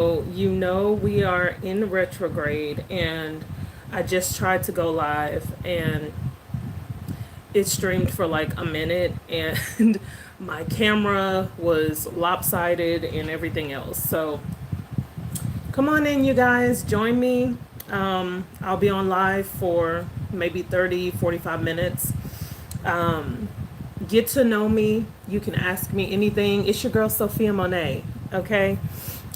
You know, we are in retrograde, and I just tried to go live, and it streamed for like a minute, and my camera was lopsided and everything else. So, come on in, you guys, join me. I'll be on live for maybe 30, 45 minutes. Get to know me. You can ask me anything. It's your girl, Sophiamonay, okay?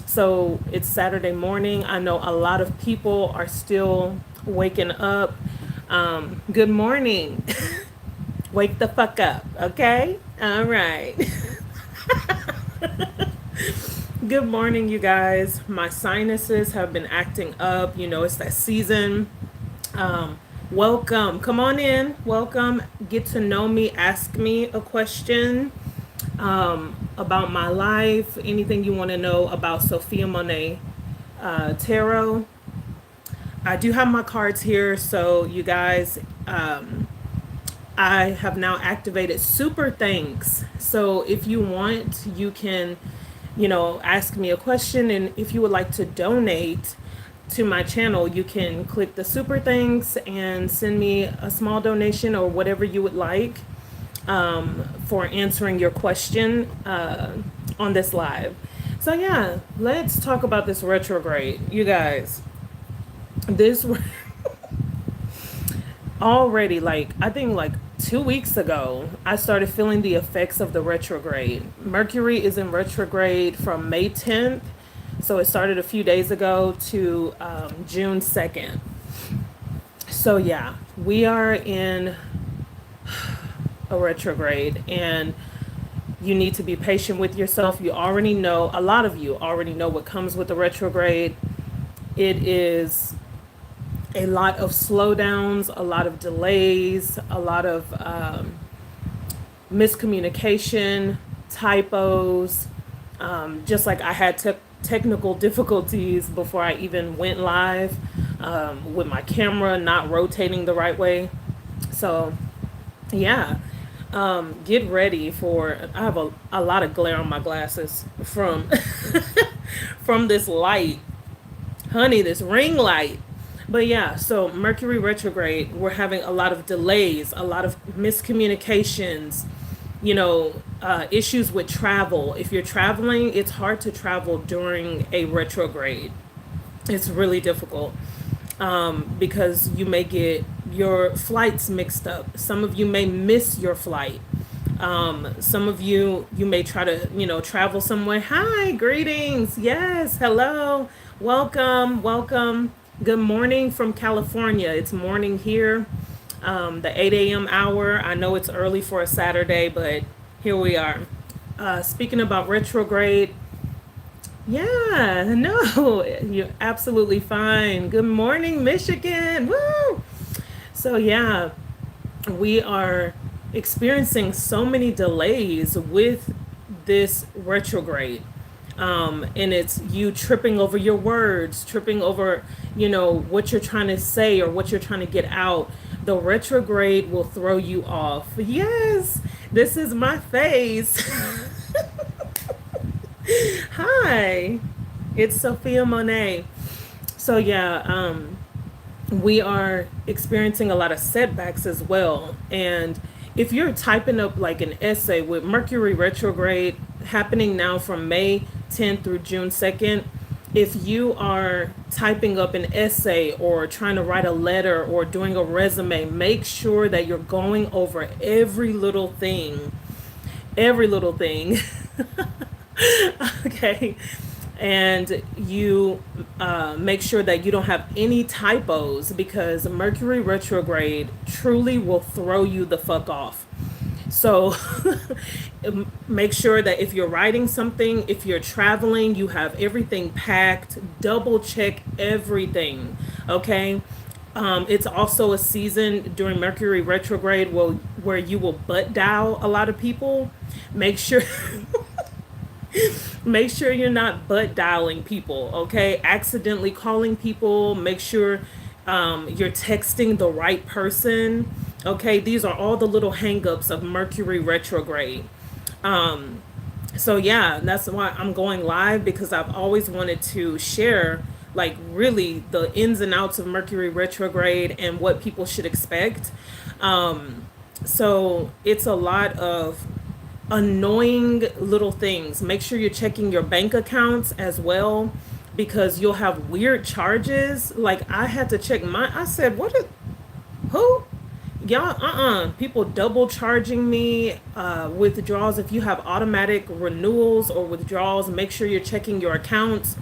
So it's Saturday morning. I know a lot of people are still waking up. Good morning. Wake the fuck up, okay? All right. Good morning, you guys. My sinuses have been acting up. You know, it's that season. Welcome. Come on in. Welcome. Get to know me. Ask me a question about my life. Anything you want to know about Sophiamonay Tarot. I do have my cards here, so you guys, I have now activated super thanks. So if you want, you can, ask me a question. And if you would like to donate to my channel, you can click the super thanks and send me a small donation or whatever you would like for answering your question on this live. So yeah, let's talk about this retrograde. You guys, this already, like, I think like 2 weeks ago, I started feeling the effects of the retrograde. Mercury is in retrograde from May 10th. So it started a few days ago to June 2nd. So yeah, we are in a retrograde, and you need to be patient with yourself. You already know, a lot of you already know what comes with the retrograde. It is a lot of slowdowns, a lot of delays, a lot of miscommunication, typos. Just like I had technical difficulties before I even went live with my camera not rotating the right way. So, yeah, get ready for. I have a lot of glare on my glasses from from this light, honey, this ring light. But yeah, so Mercury retrograde, we're having a lot of delays, a lot of miscommunications, issues with travel. If you're traveling, it's hard to travel during a retrograde. It's really difficult because you may get your flights mixed up. Some of you may miss your flight. Some of you may try to, travel somewhere. Hi, greetings. Yes, hello. Welcome, welcome. Good morning from California. It's morning here, the 8 a.m. hour. I know it's early for a Saturday, but here we are. Speaking about retrograde, yeah, no, you're absolutely fine. Good morning, Michigan. Woo! So, yeah, we are experiencing so many delays with this retrograde. And it's you tripping over your words, tripping over, what you're trying to say or what you're trying to get out. The retrograde will throw you off. Yes, this is my face. Hi, it's Sophiamonay. So yeah, we are experiencing a lot of setbacks as well. And if you're typing up like an essay with Mercury retrograde happening now from May 10th through June 2nd, if you are typing up an essay or trying to write a letter or doing a resume, make sure that you're going over every little thing. Every little thing. Okay. And you make sure that you don't have any typos, because Mercury retrograde truly will throw you the fuck off. So make sure that if you're writing something, if you're traveling, you have everything packed. Double check everything. Okay. It's also a season during Mercury retrograde where you will butt dial a lot of people. Make sure make sure you're not butt dialing people, okay? Accidentally calling people. Make sure you're texting the right person, okay? These are all the little hangups of Mercury retrograde. So yeah, that's why I'm going live, because I've always wanted to share like really the ins and outs of Mercury retrograde and what people should expect. So it's a lot of annoying little things. Make sure you're checking your bank accounts as well, because you'll have weird charges. Like I had to check mine. I said, "What is who?" Y'all, people double charging me withdrawals. If you have automatic renewals or withdrawals, make sure you're checking your accounts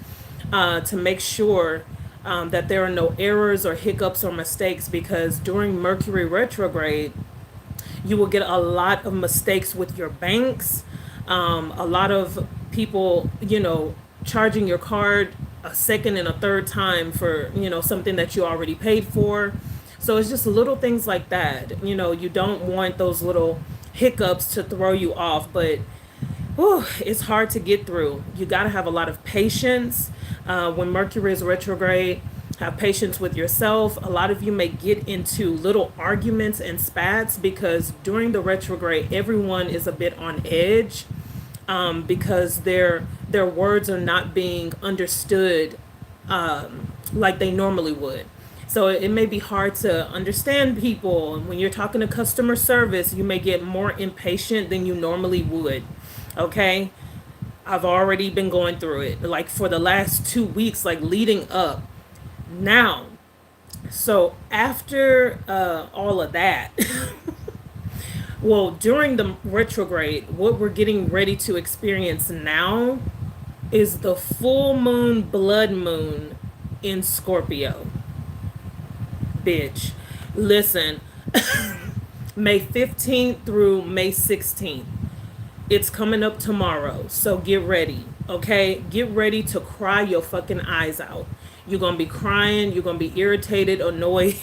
to make sure that there are no errors or hiccups or mistakes, because during Mercury retrograde, you will get a lot of mistakes with your banks. A lot of people, charging your card a second and a third time for, something that you already paid for. So it's just little things like that. You don't want those little hiccups to throw you off, but whew, it's hard to get through. You got to have a lot of patience. When Mercury is retrograde, have patience with yourself. A lot of you may get into little arguments and spats, because during the retrograde, everyone is a bit on edge, because their words are not being understood like they normally would. So it may be hard to understand people. When you're talking to customer service, you may get more impatient than you normally would. Okay? I've already been going through it, like for the last 2 weeks, like leading up. Now, so after all of that, well, during the retrograde, what we're getting ready to experience now is the full moon, blood moon in Scorpio. Bitch, listen, May 15th through May 16th. It's coming up tomorrow, so get ready, okay? Get ready to cry your fucking eyes out. You're gonna be crying, you're gonna be irritated, annoyed.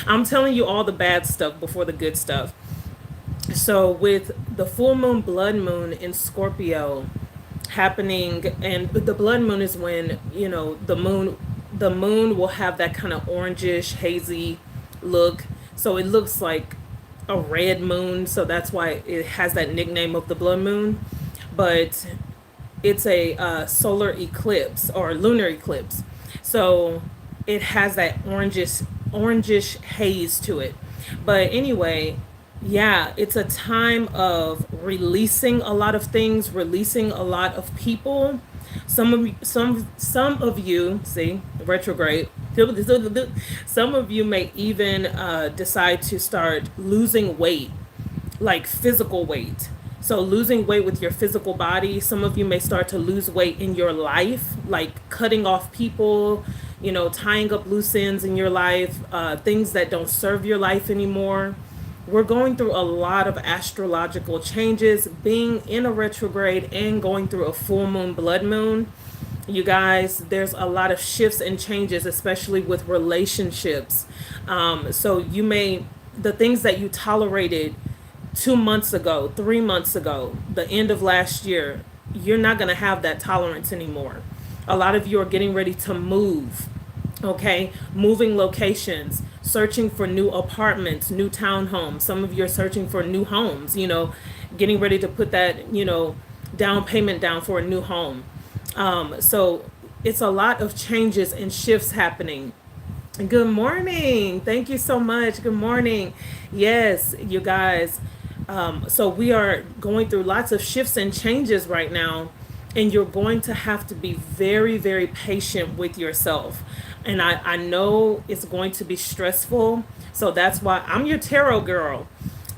I'm telling you all the bad stuff before the good stuff. So with the full moon, blood moon in Scorpio happening, and the blood moon is when, the moon will have that kind of orangish, hazy look. So it looks like a red moon. So that's why it has that nickname of the blood moon. But it's a solar eclipse or lunar eclipse. So it has that orangish haze to it. But anyway, yeah, it's a time of releasing a lot of things, releasing a lot of people. Some of you, see, retrograde. Some of you may even decide to start losing weight, like physical weight. So losing weight with your physical body. Some of you may start to lose weight in your life, like cutting off people, tying up loose ends in your life, things that don't serve your life anymore. We're going through a lot of astrological changes, being in a retrograde and going through a full moon, blood moon. You guys, there's a lot of shifts and changes, especially with relationships. So the things that you tolerated 2 months ago, 3 months ago, the end of last year, you're not going to have that tolerance anymore. A lot of you are getting ready to move, okay? Moving locations, searching for new apartments, new townhomes. Some of you are searching for new homes, getting ready to put that, down payment down for a new home. So it's a lot of changes and shifts happening. Good morning. Thank you so much. Good morning. Yes, you guys. So we are going through lots of shifts and changes right now, and you're going to have to be very, very patient with yourself. And I know it's going to be stressful. So that's why I'm your tarot girl.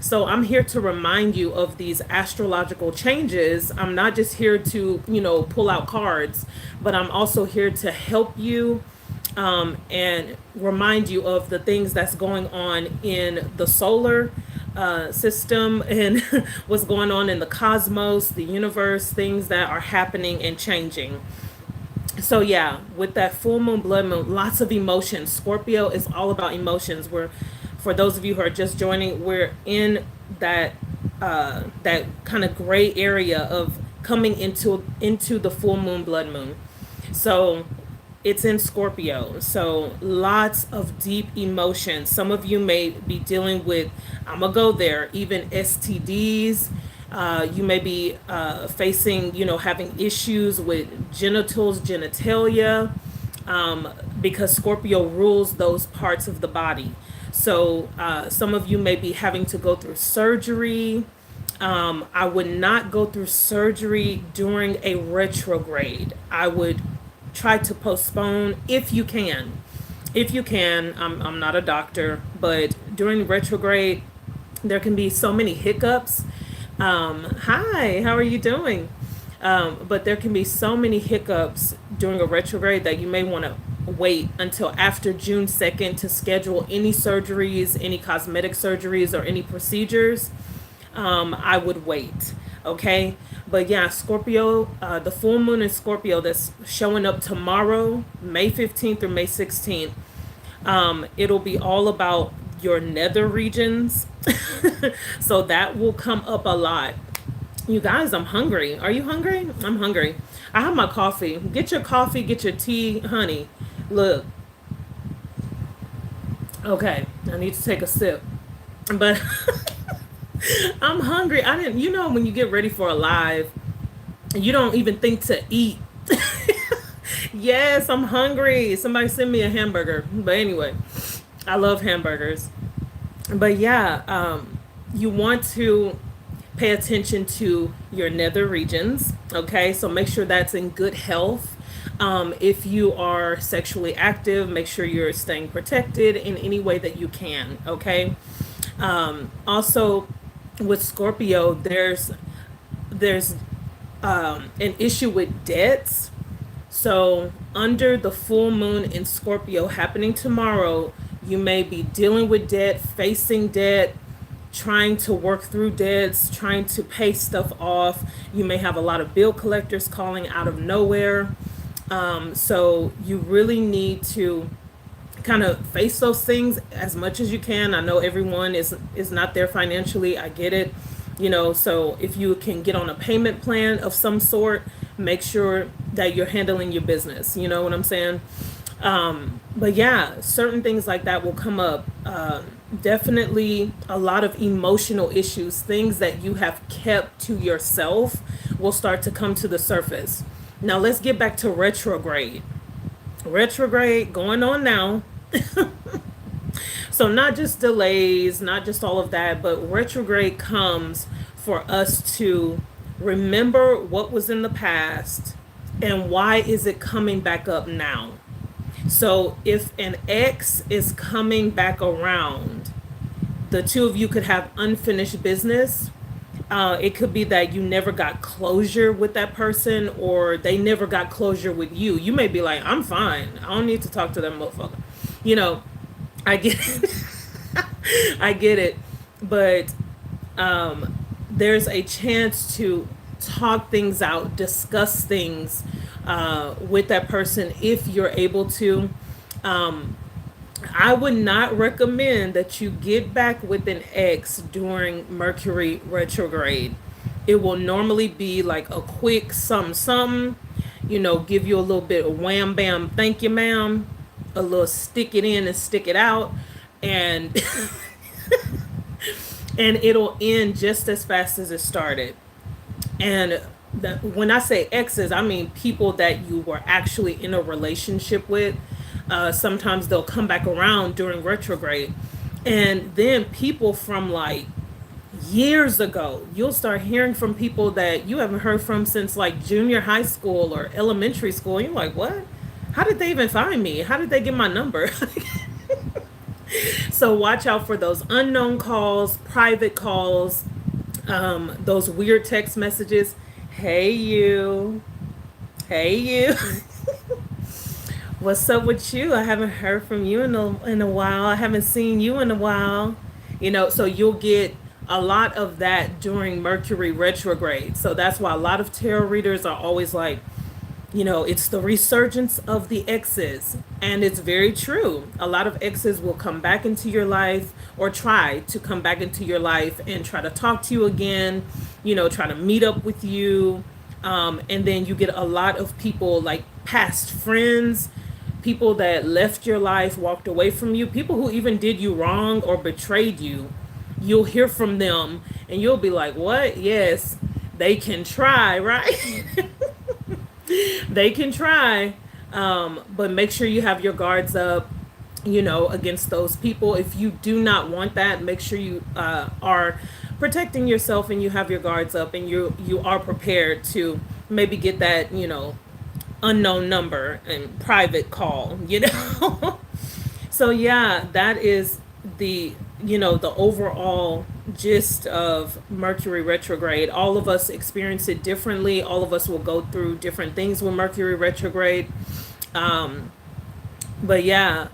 So I'm here to remind you of these astrological changes. I'm not just here to, pull out cards, but I'm also here to help you and remind you of the things that's going on in the solar system and what's going on in the cosmos, the universe, things that are happening and changing. So yeah, with that full moon, blood moon, lots of emotions. Scorpio is all about emotions. For those of you who are just joining, we're in that that kind of gray area of coming into the full moon, blood moon. So it's in Scorpio. So lots of deep emotions. Some of you may be dealing with, I'm gonna go there, even STDs, You may be facing, having issues with genitals, genitalia, because Scorpio rules those parts of the body. So some of you may be having to go through surgery. I would not go through surgery during a retrograde. I would try to postpone if you can. If you can, I'm not a doctor, but during retrograde, there can be so many hiccups. Hi, how are you doing? But there can be so many hiccups during a retrograde that you may want to wait until after June 2nd to schedule any surgeries, any cosmetic surgeries, or any procedures. I would wait. Okay. But yeah, Scorpio, the full moon in Scorpio that's showing up tomorrow, May 15th or May 16th. It'll be all about your nether regions. So that will come up a lot. You guys, I'm hungry. Are you hungry? I'm hungry. I have my coffee. Get your coffee, get your tea, honey. Look. Okay, I need to take a sip. But I'm hungry. I didn't, when you get ready for a live, you don't even think to eat. Yes, I'm hungry. Somebody send me a hamburger. But anyway, I love hamburgers. But yeah, you want to pay attention to your nether regions. Okay, so make sure that's in good health. If you are sexually active, make sure you're staying protected in any way that you can. Okay. Also, with Scorpio, there's an issue with debts. So under the full moon in Scorpio happening tomorrow, you may be dealing with debt, facing debt, trying to work through debts, trying to pay stuff off. You may have a lot of bill collectors calling out of nowhere. So you really need to kind of face those things as much as you can. I know everyone is not there financially. I get it. So if you can get on a payment plan of some sort, make sure that you're handling your business. You know what I'm saying? But yeah, certain things like that will come up. Definitely a lot of emotional issues, things that you have kept to yourself will start to come to the surface. Now let's get back to retrograde. Retrograde going on now. So not just delays, not just all of that, but retrograde comes for us to remember what was in the past and why is it coming back up now. So if an ex is coming back around, the two of you could have unfinished business. It could be that you never got closure with that person or they never got closure with you. You may be like, I'm fine. I don't need to talk to that motherfucker. I get it. I get it. But there's a chance to talk things out, discuss things with that person if you're able to. I would not recommend that you get back with an ex during Mercury retrograde. It will normally be like a quick something, give you a little bit of wham bam, thank you ma'am, a little stick it in and stick it out, and and it'll end just as fast as it started. And when I say exes, I mean people that you were actually in a relationship with. Sometimes they'll come back around during retrograde. And then people from like years ago, you'll start hearing from people that you haven't heard from since like junior high school or elementary school. You're like, what? How did they even find me? How did they get my number? So watch out for those unknown calls, private calls, those weird text messages. Hey you. Hey you. What's up with you? I haven't heard from you in a while. I haven't seen you in a while. So you'll get a lot of that during Mercury retrograde. So that's why a lot of tarot readers are always like, it's the resurgence of the exes. And it's very true. A lot of exes will come back into your life or try to come back into your life and try to talk to you again, try to meet up with you. And then you get a lot of people like past friends, people that left your life, walked away from you, people who even did you wrong or betrayed you. You'll hear from them And you'll be like, what? Yes, they can try, right? They can try. But make sure you have your guards up, against those people. If you do not want that, make sure you are protecting yourself and you have your guards up and you are prepared to maybe get that, unknown number and private call. So yeah, that is the overall gist of Mercury retrograde. All of us experience it differently. All of us will go through different things with Mercury retrograde. But yeah,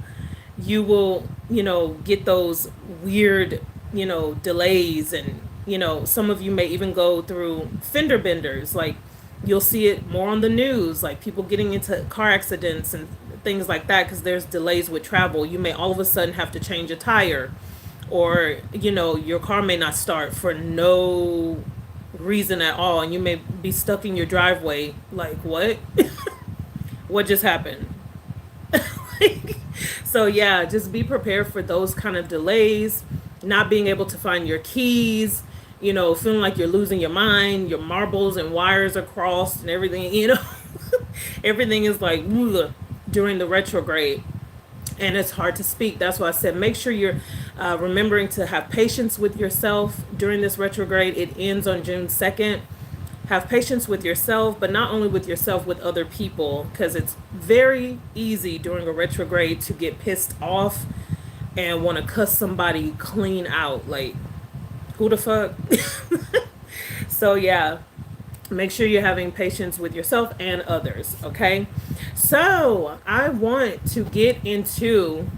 you will, get those weird, delays, and, some of you may even go through fender benders. Like, you'll see it more on the news, like people getting into car accidents and things like that, because there's delays with travel. You may all of a sudden have to change a tire, or, your car may not start for no reason at all, and you may be stuck in your driveway. Like, what? What just happened? So yeah, just be prepared for those kind of delays, not being able to find your keys, feeling like you're losing your mind, your marbles and wires are crossed and everything, everything is like ugh, during the retrograde, and it's hard to speak. That's why I said make sure you're remembering to have patience with yourself during this retrograde. It ends on June 2nd. Have patience with yourself, but not only with yourself, with other people, because it's very easy during a retrograde to get pissed off and want to cuss somebody clean out. Like, who the fuck? So yeah, make sure you're having patience with yourself and others, okay? So I want to get into,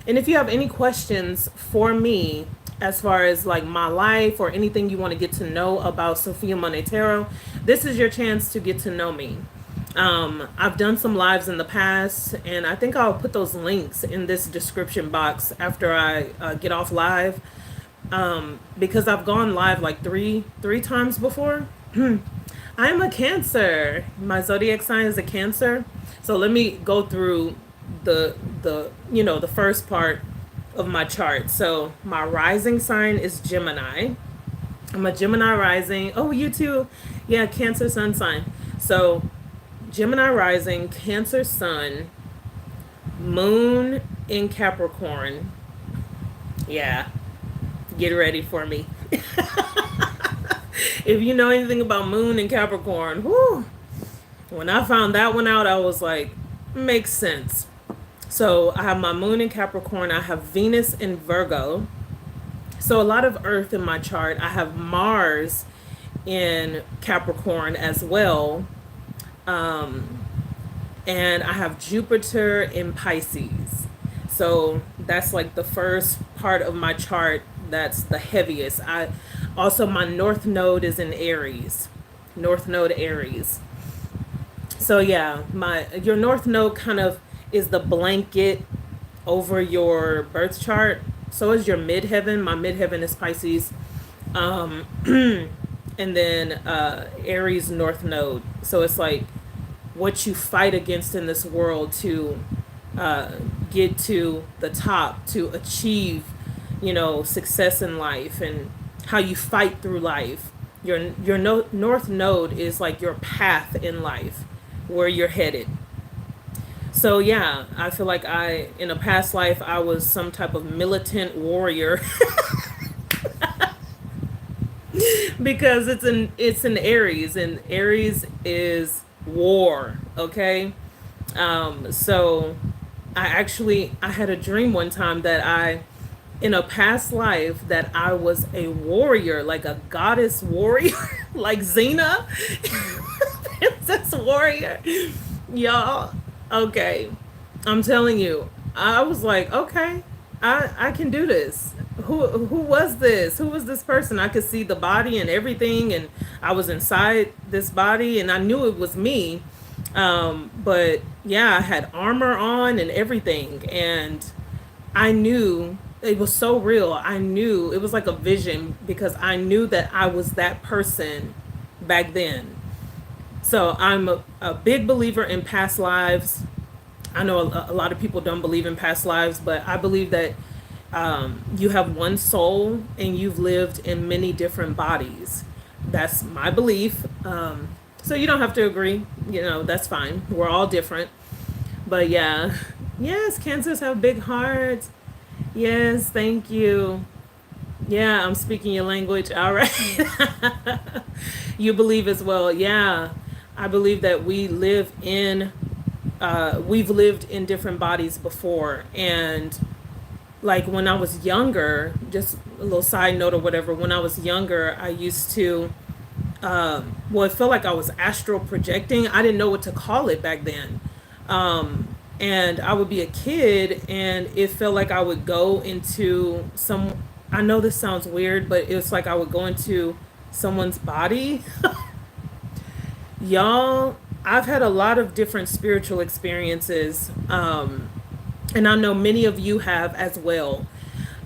and if you have any questions for me, as far as like my life or anything you want to get to know about Sophiamonay Tarot, this is your chance to get to know me. I've done some lives in the past, and I think I'll put those links in this description box after I get off live, because I've gone live like three times before. I am a Cancer. My zodiac sign is a Cancer. So let me go through the first part of my chart. So my rising sign is Gemini. I'm a Gemini rising. Oh, you too. Yeah, Cancer sun sign. So Gemini rising, Cancer sun, moon in Capricorn. Yeah, get ready for me. If you know anything about moon in Capricorn, whoo, when I found that one out, I was like, makes sense. So I have my moon in Capricorn. I have Venus in Virgo. So a lot of earth in my chart. I have Mars in Capricorn as well. And I have Jupiter in Pisces. So that's like the first part of my chart. That's the heaviest. My North Node is in Aries. North Node Aries. So yeah, your North Node kind of is the blanket over your birth chart. So is your midheaven. My midheaven is Pisces. And then Aries North Node. So it's like what you fight against in this world to get to the top, to achieve, success in life, and how you fight through life. Your North Node is like your path in life, where you're headed. So yeah, I feel like in a past life, I was some type of militant warrior. Because it's an Aries, and Aries is war, okay? So I had a dream one time that in a past life, that I was a warrior, like a goddess warrior, like Xena, princess warrior. Y'all, okay, I'm telling you, I was like, okay, I can do this. Who was this? Who was this person? I could see the body and everything, and I was inside this body, and I knew it was me. But yeah, I had armor on and everything, and I knew it was so real. I knew it was like a vision, because I knew that I was that person back then. So I'm a big believer in past lives. I know a lot of people don't believe in past lives, but I believe that You have one soul and you've lived in many different bodies. That's my belief. So you don't have to agree. That's fine. We're all different. But yeah, yes, Cancers have big hearts. Yes, thank you. Yeah, I'm speaking your language. All right. You believe as well. Yeah, I believe that we've lived in different bodies before. And like when I was younger, just a little side note or whatever, when I was younger, I used to, well, it felt like I was astral projecting. I didn't know what to call it back then. And I would be a kid and it felt like I would go into I know this sounds weird, but it's like I would go into someone's body. Y'all, I've had a lot of different spiritual experiences. And I know many of you have as well.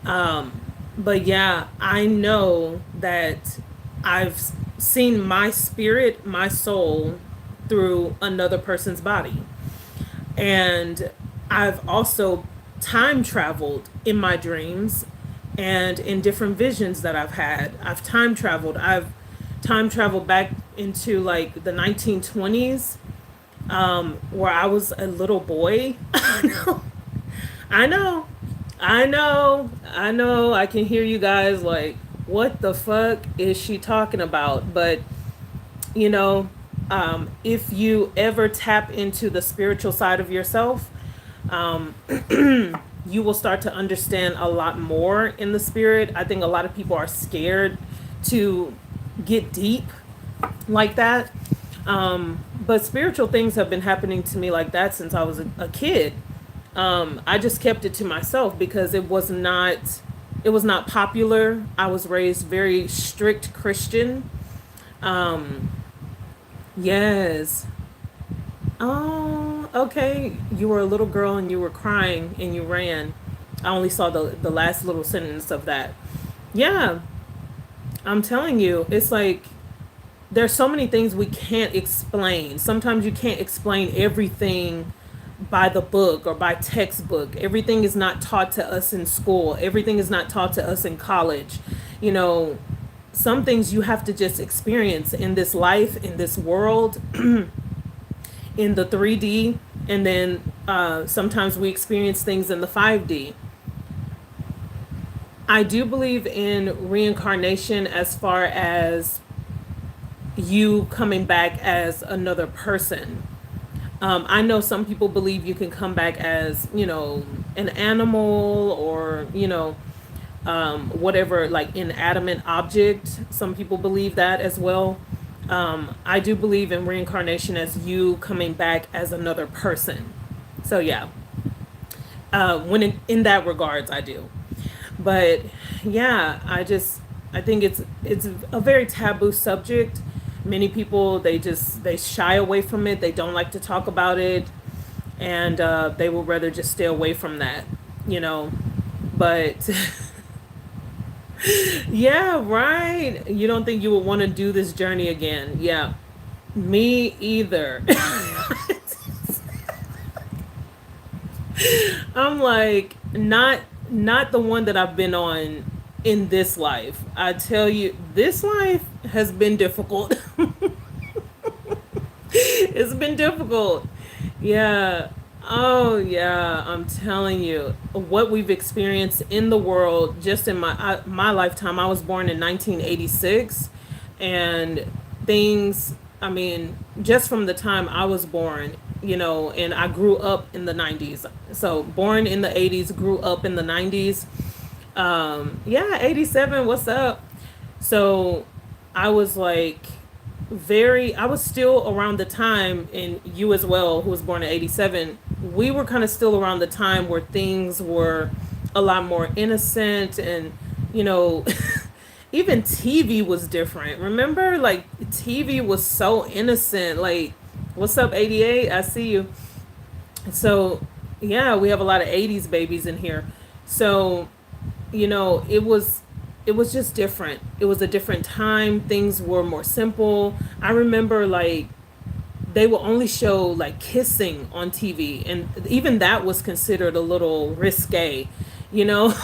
But yeah, I know that I've seen my spirit, my soul through another person's body. And I've also time traveled in my dreams and in different visions that I've had. I've time traveled. I've time traveled back into like the 1920s, where I was a little boy. I know. I know. I know. I know. I can hear you guys like, what the fuck is she talking about? But, you know, if you ever tap into the spiritual side of yourself, um, you will start to understand a lot more in the spirit. I think a lot of people are scared to get deep like that. But spiritual things have been happening to me like that since I was a kid. I just kept it to myself because it was not popular. I was raised very strict Christian. Um, yes. Oh, okay. You were a little girl and you were crying and you ran. I only saw the last little sentence of that. Yeah, I'm telling you, it's like there's so many things we can't explain. Sometimes you can't explain everything by the book or by textbook. Everything is not taught to us in school. Everything is not taught to us in college. You know, some things you have to just experience in this life, in this world, in the 3D, and then sometimes we experience things in the 5D. I do believe in reincarnation as far as you coming back as another person. I know some people believe you can come back as, an animal or, whatever, like inanimate object. Some people believe that as well. I do believe in reincarnation as you coming back as another person. So yeah, in that regards, I do. But yeah, I think it's a very taboo subject. Many people they shy away from it. They don't like to talk about it, and they would rather just stay away from that, you know. But yeah, right. You don't think you would want to do this journey again? Yeah, me either. I'm like not the one that I've been on in this life. I tell you, this life has been difficult. It's been difficult. Yeah. Oh yeah, I'm telling you what we've experienced in the world just in my lifetime. I was born in 1986 and things, I mean, just from the time I was born, and I grew up in the 90s. So born in the 80s, grew up in the 90s. Yeah, 87, what's up? So I was like I was still around the time, and you as well, who was born in 87, we were kind of still around the time where things were a lot more innocent and, you know, even TV was different. Remember, like, TV was so innocent. Like, what's up, 88? I see you. So, yeah, we have a lot of 80s babies in here. So, it was just different. It was a different time. Things were more simple. I remember like they will only show like kissing on TV, and even that was considered a little risque. you know,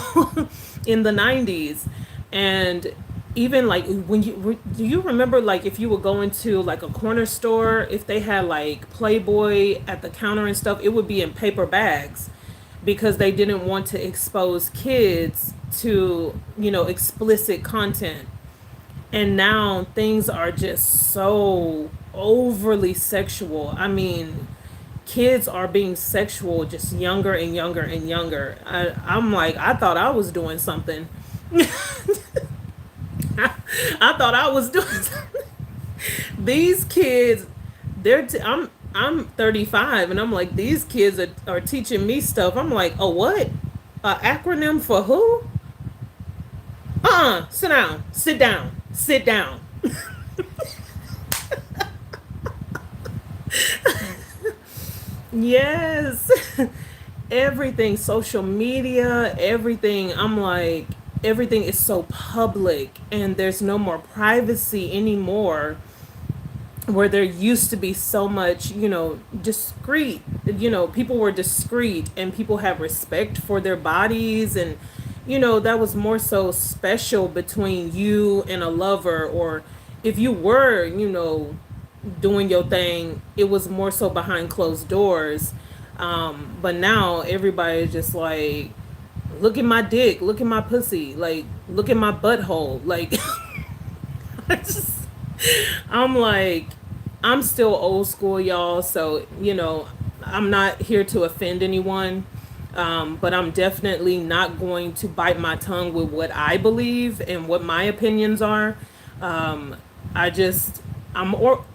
in the 90s. And even like when do you remember, like if you would go into like a corner store, if they had like Playboy at the counter and stuff, it would be in paper bags because they didn't want to expose kids to, you know, explicit content. And now things are just so overly sexual. I mean, kids are being sexual just younger and younger and younger. I'm like, I thought I was doing something. I thought I was doing something. These kids, I'm 35, and I'm like, these kids are teaching me stuff. I'm like, oh, what? A acronym for who? Sit down. Sit down. Sit down. Yes. Everything, social media, everything. I'm like, everything is so public, and there's no more privacy anymore, where there used to be so much, you know, discreet, you know, people were discreet and people have respect for their bodies. And, you know, that was more so special between you and a lover, or if you were, you know, doing your thing, it was more so behind closed doors. But now everybody's just like, look at my dick, look at my pussy, like, look at my butthole. Like, I just, I'm like, I'm still old school, y'all. So, you know, I'm not here to offend anyone. But I'm definitely not going to bite my tongue with what I believe and what my opinions are. I just,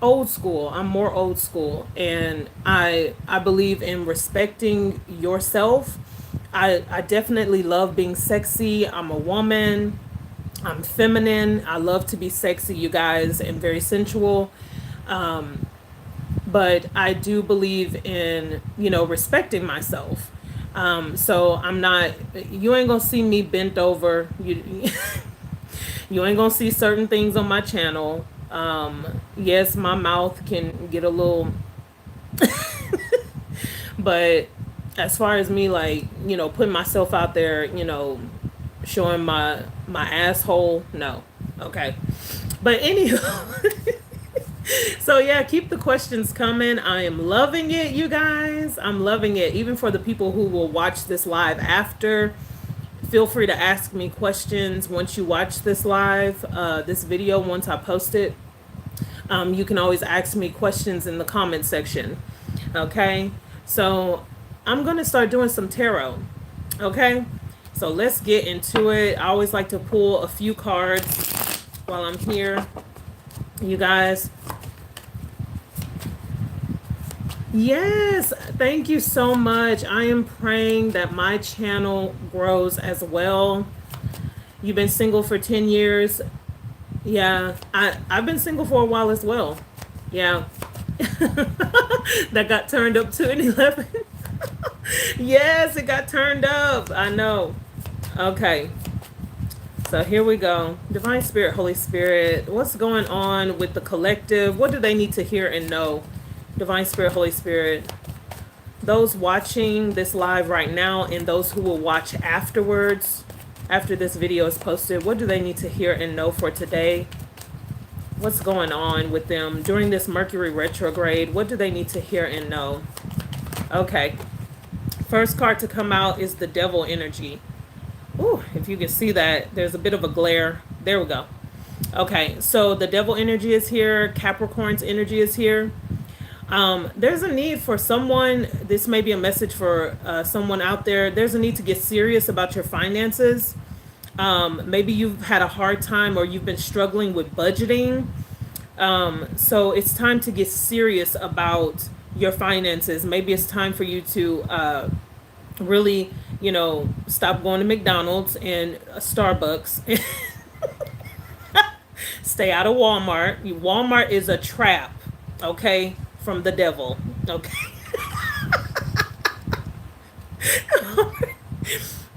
old school. I'm more old school, and I believe in respecting yourself. I definitely love being sexy. I'm a woman. I'm feminine. I love to be sexy, you guys, and very sensual. But I do believe in, you know, respecting myself. So I'm not, you ain't gonna see me bent over. You ain't gonna see certain things on my channel. Yes, my mouth can get a little, but as far as me, like, you know, putting myself out there, you know, showing my asshole, no. Okay. But anywho, so yeah, keep the questions coming. I am loving it, you guys. I'm loving it. Even for the people who will watch this live after, feel free to ask me questions once you watch this live, this video, once I post it. You can always ask me questions in the comment section. Okay. So I'm going to start doing some tarot. Okay. So let's get into it. I always like to pull a few cards while I'm here, you guys. Yes, thank you so much. I am praying that my channel grows as well. You've been single for 10 years. Yeah, I've been single for a while as well. Yeah. That got turned up to an 11. Yes, it got turned up. I know. Okay. So here we go. Divine Spirit, Holy Spirit, what's going on with the collective? What do they need to hear and know? Divine Spirit, Holy Spirit, those watching this live right now and those who will watch afterwards, after this video is posted, what do they need to hear and know for today? What's going on with them during this Mercury retrograde? What do they need to hear and know? Okay. First card to come out is the Devil energy. Ooh, if you can see that, there's a bit of a glare. There we go. Okay, so the Devil energy is here. Capricorn's energy is here. There's a need for someone, this may be a message for someone out there. There's a need to get serious about your finances. Maybe you've had a hard time or you've been struggling with budgeting. So it's time to get serious about your finances. Maybe it's time for you to really, you know, stop going to McDonald's and Starbucks. Stay out of Walmart. Walmart is a trap, okay, from the devil, okay?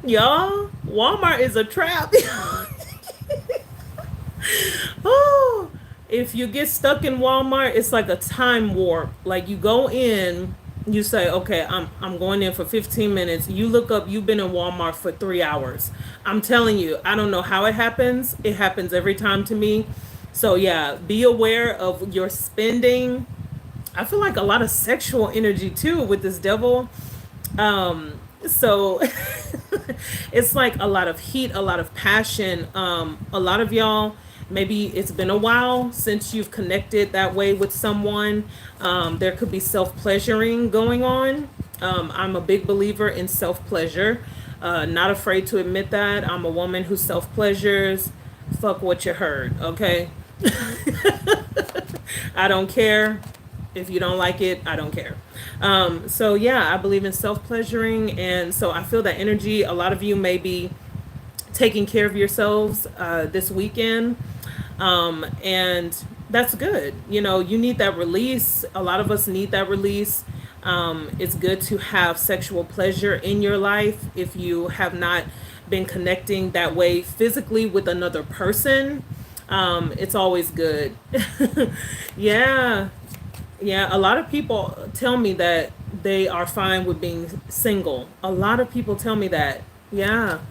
Y'all, Walmart is a trap. Oh, if you get stuck in Walmart, it's like a time warp. Like you go in You say, okay, I'm going in for 15 minutes. You look up, you've been in Walmart for 3 hours. I'm telling you, I don't know how it happens. It happens every time to me. So yeah, be aware of your spending. I feel like a lot of sexual energy too with this devil. So it's like a lot of heat, a lot of passion. A lot of y'all, maybe it's been a while since you've connected that way with someone. There could be self-pleasuring going on. I'm a big believer in self-pleasure. Not afraid to admit that. I'm a woman who self-pleasures. Fuck what you heard, okay? I don't care. If you don't like it, I don't care. So yeah, I believe in self-pleasuring. And so I feel that energy. A lot of you may be taking care of yourselves this weekend. And that's good. You know, you need that release. A lot of us need that release. It's good to have sexual pleasure in your life if you have not been connecting that way physically with another person. It's always good. Yeah. Yeah, a lot of people tell me that they are fine with being single. A lot of people tell me that. Yeah.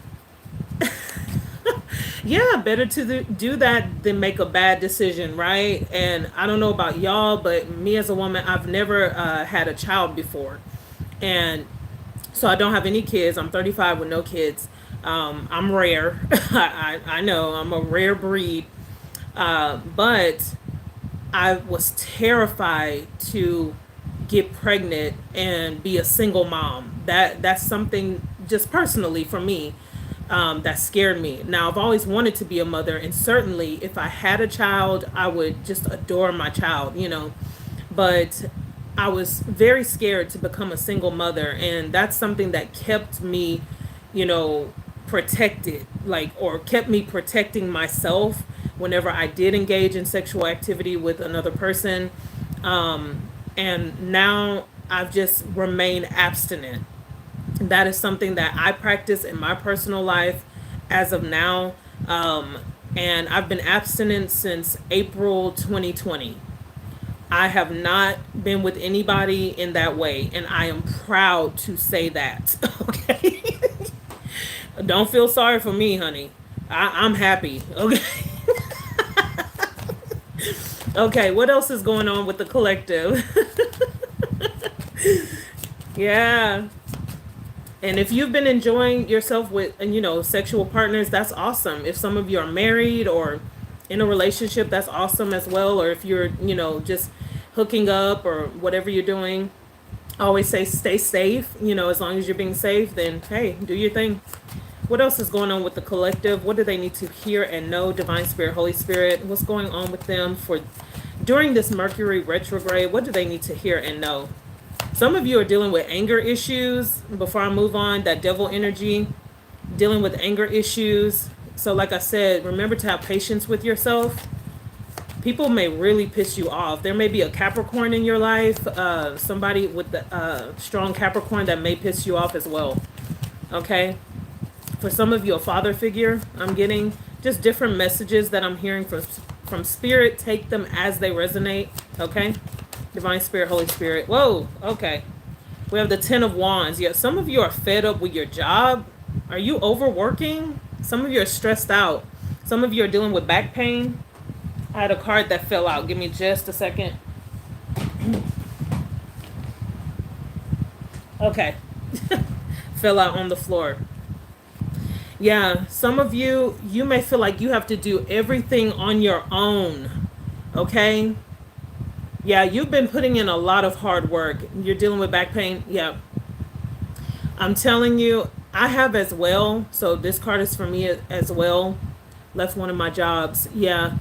Yeah, better to do that than make a bad decision, right? And I don't know about y'all, but me as a woman, I've never had a child before. And so I don't have any kids. I'm 35 with no kids. I'm rare. I know I'm a rare breed. But I was terrified to get pregnant and be a single mom. That's something just personally for me that scared me. Now I've always wanted to be a mother, and certainly if I had a child, I would just adore my child, you know. But I was very scared to become a single mother, and that's something that kept me, you know, protected, like, or kept me protecting myself whenever I did engage in sexual activity with another person. And now I've just remained abstinent. That is something that I practice in my personal life as of now. And I've been abstinent since April 2020. I have not been with anybody in that way, and I am proud to say that. Okay. Don't feel sorry for me, honey. I'm happy. Okay. Okay, what else is going on with the collective? Yeah. And if you've been enjoying yourself with, you know, sexual partners, that's awesome. If some of you are married or in a relationship, that's awesome as well. Or if you're, you know, just hooking up or whatever you're doing, I always say stay safe. You know, as long as you're being safe, then hey, do your thing. What else is going on with the collective? What do they need to hear and know? Divine Spirit, Holy Spirit, what's going on with them for during this Mercury retrograde? What do they need to hear and know? Some of you are dealing with anger issues. Before I move on, that devil energy, dealing with anger issues. So like I said, remember to have patience with yourself. People may really piss you off. There may be a Capricorn in your life, somebody with the strong Capricorn that may piss you off as well. Okay? For some of you, a father figure, I'm getting just different messages that I'm hearing from Spirit. Take them as they resonate, okay? Divine Spirit, Holy Spirit. Whoa, okay. We have the Ten of Wands. Yeah, some of you are fed up with your job. Are you overworking? Some of you are stressed out. Some of you are dealing with back pain. I had a card that fell out. Give me just a second. Okay. Fell out on the floor. Yeah, some of you, you may feel like you have to do everything on your own. Okay? Yeah, you've been putting in a lot of hard work. You're dealing with back pain. Yeah. I'm telling you, I have as well. So this card is for me as well. Left one of my jobs. Yeah.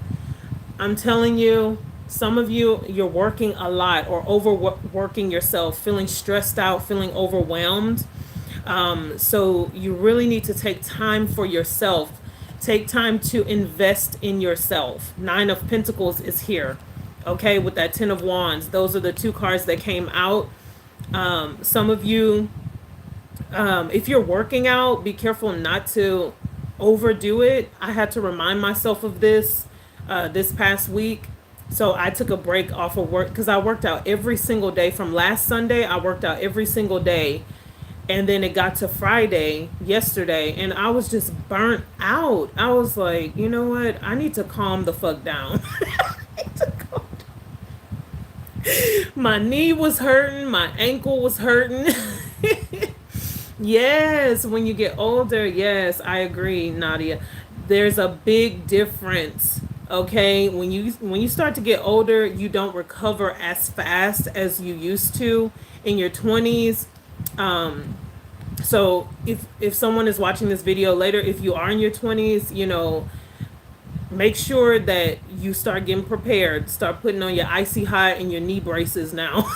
I'm telling you, some of you, you're working a lot or overworking yourself, feeling stressed out, feeling overwhelmed. So you really need to take time for yourself. Take time to invest in yourself. Nine of Pentacles is here. Okay, with that Ten of Wands. Those are the two cards that came out. Some of you, if you're working out, be careful not to overdo it. I had to remind myself of this this past week. So I took a break off of work because I worked out every single day from last Sunday. I worked out every single day. And then it got to Friday, yesterday, and I was just burnt out. I was like, you know what? I need to calm the fuck down. I need to calm down. My knee was hurting. My ankle was hurting. Yes, when you get older, yes, I agree, Nadia. There's a big difference. Okay, when you start to get older, you don't recover as fast as you used to in your 20s. So if someone is watching this video later, if you are in your 20s, make sure that you start getting prepared. Start putting on your icy hot and your knee braces now.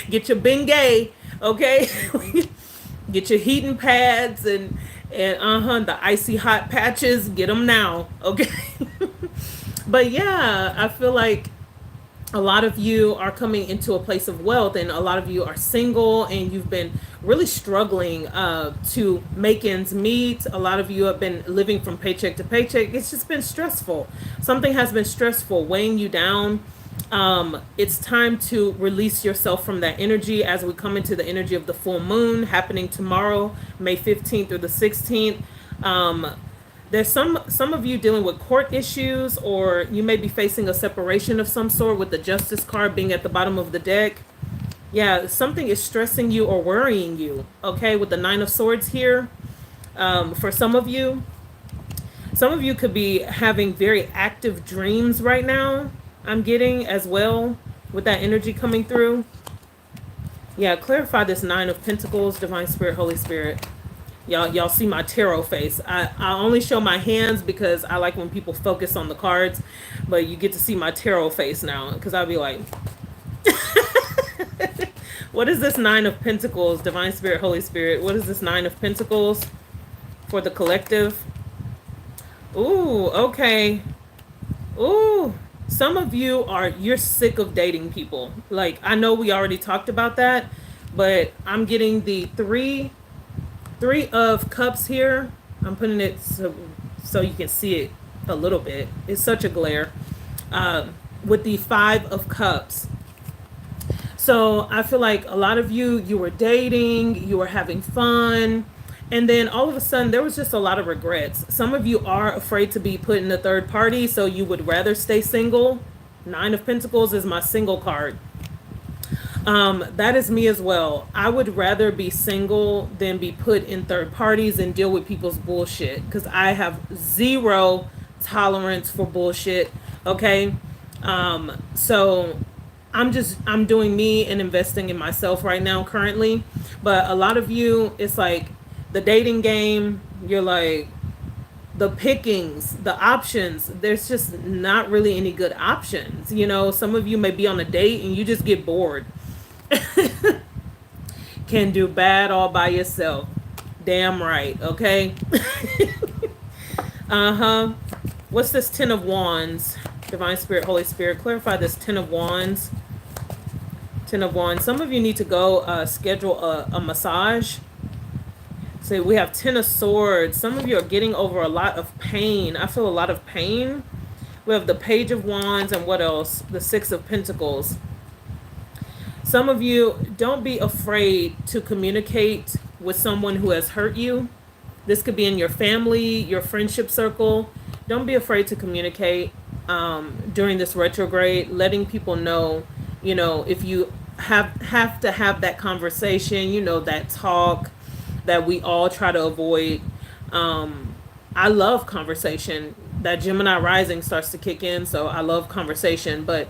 Get your Bengay, okay? Get your heating pads and the icy hot patches. Get them now, okay? But yeah, I feel like a lot of you are coming into a place of wealth, and a lot of you are single and you've been really struggling to make ends meet. A lot of you have been living from paycheck to paycheck. It's just been stressful. Something has been stressful, weighing you down. It's time to release yourself from that energy as we come into the energy of the full moon happening tomorrow, May 15th through the 16th. There's some of you dealing with court issues, or you may be facing a separation of some sort with the Justice card being at the bottom of the deck. Yeah, something is stressing you or worrying you, okay, with the Nine of Swords here. For some of you could be having very active dreams right now, I'm getting as well, with that energy coming through. Yeah, clarify this Nine of Pentacles, Divine Spirit, Holy Spirit. Y'all see my tarot face. I only show my hands because I like when people focus on the cards, but you get to see my tarot face now because I'll be like, what is this Nine of Pentacles, Divine Spirit, Holy Spirit? What is this Nine of Pentacles for the collective? Ooh, okay. Ooh, some of you you're sick of dating people. Like, I know we already talked about that, but I'm getting the Three of Cups here. I'm putting it so you can see it a little bit. It's such a glare. With the Five of Cups. So I feel like a lot of you were dating, you were having fun, and then all of a sudden there was just a lot of regrets. Some of you are afraid to be put in a third party, so you would rather stay single. Nine of Pentacles is my single card. That is me as well. I would rather be single than be put in third parties and deal with people's bullshit, because I have zero tolerance for bullshit. Okay. So I'm doing me and investing in myself right now currently. But a lot of you, it's like the dating game, you're like, the pickings, the options, there's just not really any good options. Some of you may be on a date and you just get bored. Can do bad all by yourself. Damn right, okay? What's this Ten of Wands? Divine Spirit, Holy Spirit, clarify this Ten of Wands. Ten of Wands. Some of you need to go schedule a massage. So we have Ten of Swords. Some of you are getting over a lot of pain. I feel a lot of pain. We have the Page of Wands, and what else? The Six of Pentacles. Some of you, don't be afraid to communicate with someone who has hurt you. This could be in your family, your friendship circle. Don't be afraid to communicate during this retrograde, letting people know, if you have to have that conversation, that talk that we all try to avoid. I love conversation. That Gemini rising starts to kick in, so I love conversation, but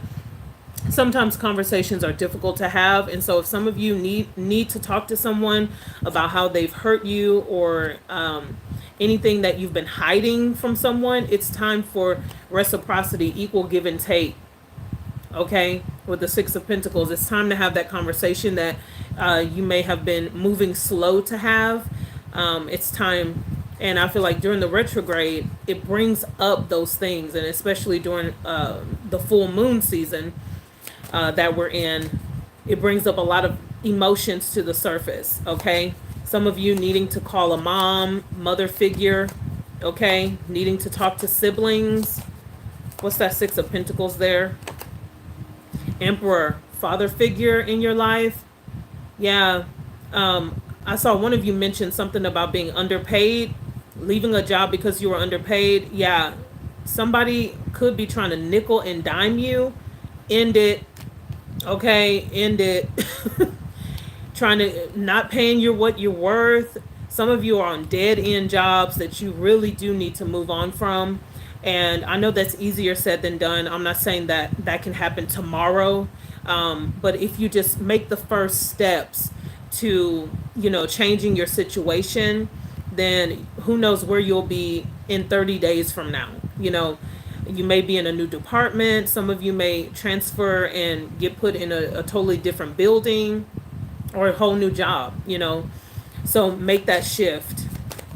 sometimes conversations are difficult to have. And so if some of you need to talk to someone about how they've hurt you, or anything that you've been hiding from someone, it's time for reciprocity, equal give and take. Okay, with the Six of Pentacles, it's time to have that conversation that you may have been moving slow to have. It's time. And I feel like during the retrograde, it brings up those things, and especially during the full moon season that we're in, it brings up a lot of emotions to the surface. Okay, some of you needing to call a mother figure, okay, needing to talk to siblings. What's that Six of Pentacles there? Emperor, father figure in your life. Yeah. I saw one of you mention something about being underpaid, leaving a job because you were underpaid. Yeah. Somebody could be trying to nickel and dime you. End it. Okay, end it. Trying to not paying you what you're worth. Some of you are on dead end jobs that you really do need to move on from. And I know that's easier said than done. I'm not saying that that can happen tomorrow. But if you just make the first steps to, changing your situation, then who knows where you'll be in 30 days from now. You may be in a new department. Some of you may transfer and get put in a totally different building or a whole new job. So make that shift.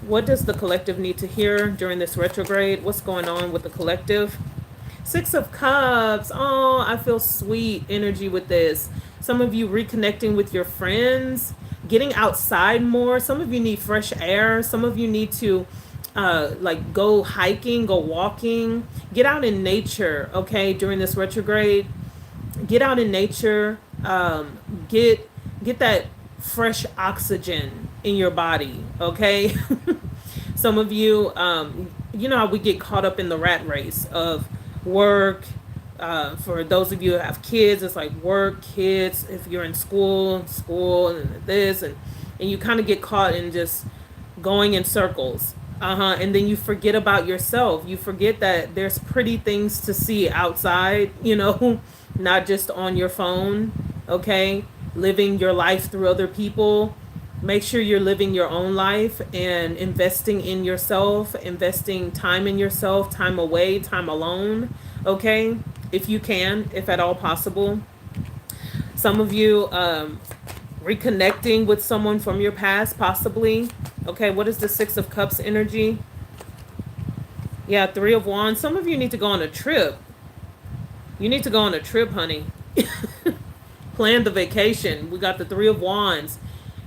What does the collective need to hear during this retrograde? What's going on with the collective? Six of Cups. Oh, I feel sweet energy with this. Some of you reconnecting with your friends, getting outside more. Some of you need fresh air. Some of you need to go hiking, go walking, get out in nature. Okay, during this retrograde, get out in nature. Get that fresh oxygen in your body. Okay. Some of you, how we get caught up in the rat race of work. For those of you who have kids, it's like work, kids. If you're in school, and this, and you kind of get caught in just going in circles. And then you forget about yourself. You forget that there's pretty things to see outside, not just on your phone. Okay. Living your life through other people. Make sure you're living your own life and investing in yourself, investing time in yourself, time away, time alone. Okay. If you can, if at all possible. Some of you reconnecting with someone from your past, possibly. Okay, what is the Six of Cups energy? Yeah, Three of Wands. Some of you need to go on a trip. You need to go on a trip, honey. Plan the vacation. We got the Three of Wands.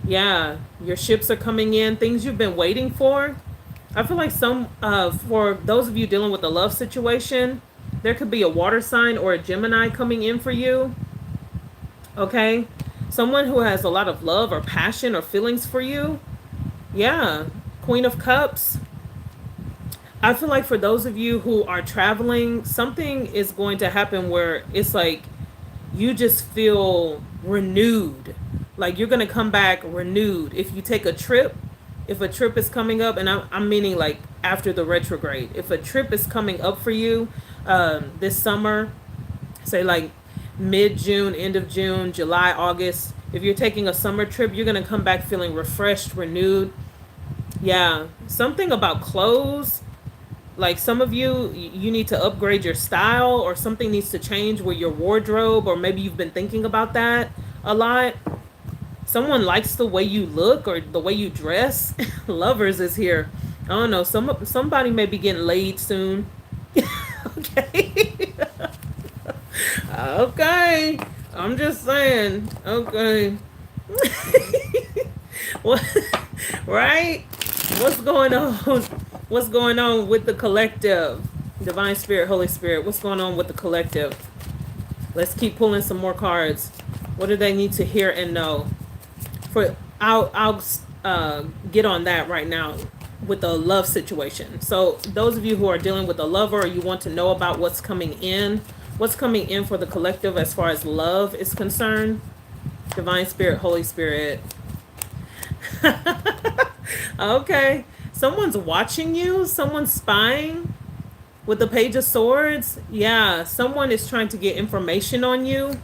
Yeah, your ships are coming in. Things you've been waiting for. I feel like for those of you dealing with a love situation, there could be a water sign or a Gemini coming in for you. Okay. Someone who has a lot of love or passion or feelings for you. Yeah. Queen of Cups. I feel like for those of you who are traveling, something is going to happen where it's like you just feel renewed. Like you're going to come back renewed. If you take a trip, if a trip is coming up, and I'm meaning like after the retrograde, if a trip is coming up for you this summer, say like mid-June, end of June, July, August, if you're taking a summer trip, you're going to come back feeling refreshed, renewed. Yeah, something about clothes. Like some of you need to upgrade your style, or something needs to change with your wardrobe, or maybe you've been thinking about that a lot. Someone likes the way you look or the way you dress. Lovers is here. I don't know. Somebody may be getting laid soon. Okay. Okay. I'm just saying. Okay. What? Right? What's going on? What's going on with the collective? Divine Spirit, Holy Spirit. What's going on with the collective? Let's keep pulling some more cards. What do they need to hear and know? I'll get on that right now with the love situation. So those of you who are dealing with a lover, or you want to know about what's coming in for the collective as far as love is concerned. Divine Spirit, Holy Spirit. Okay. Someone's watching you. Someone's spying with the Page of Swords. Yeah. Someone is trying to get information on you.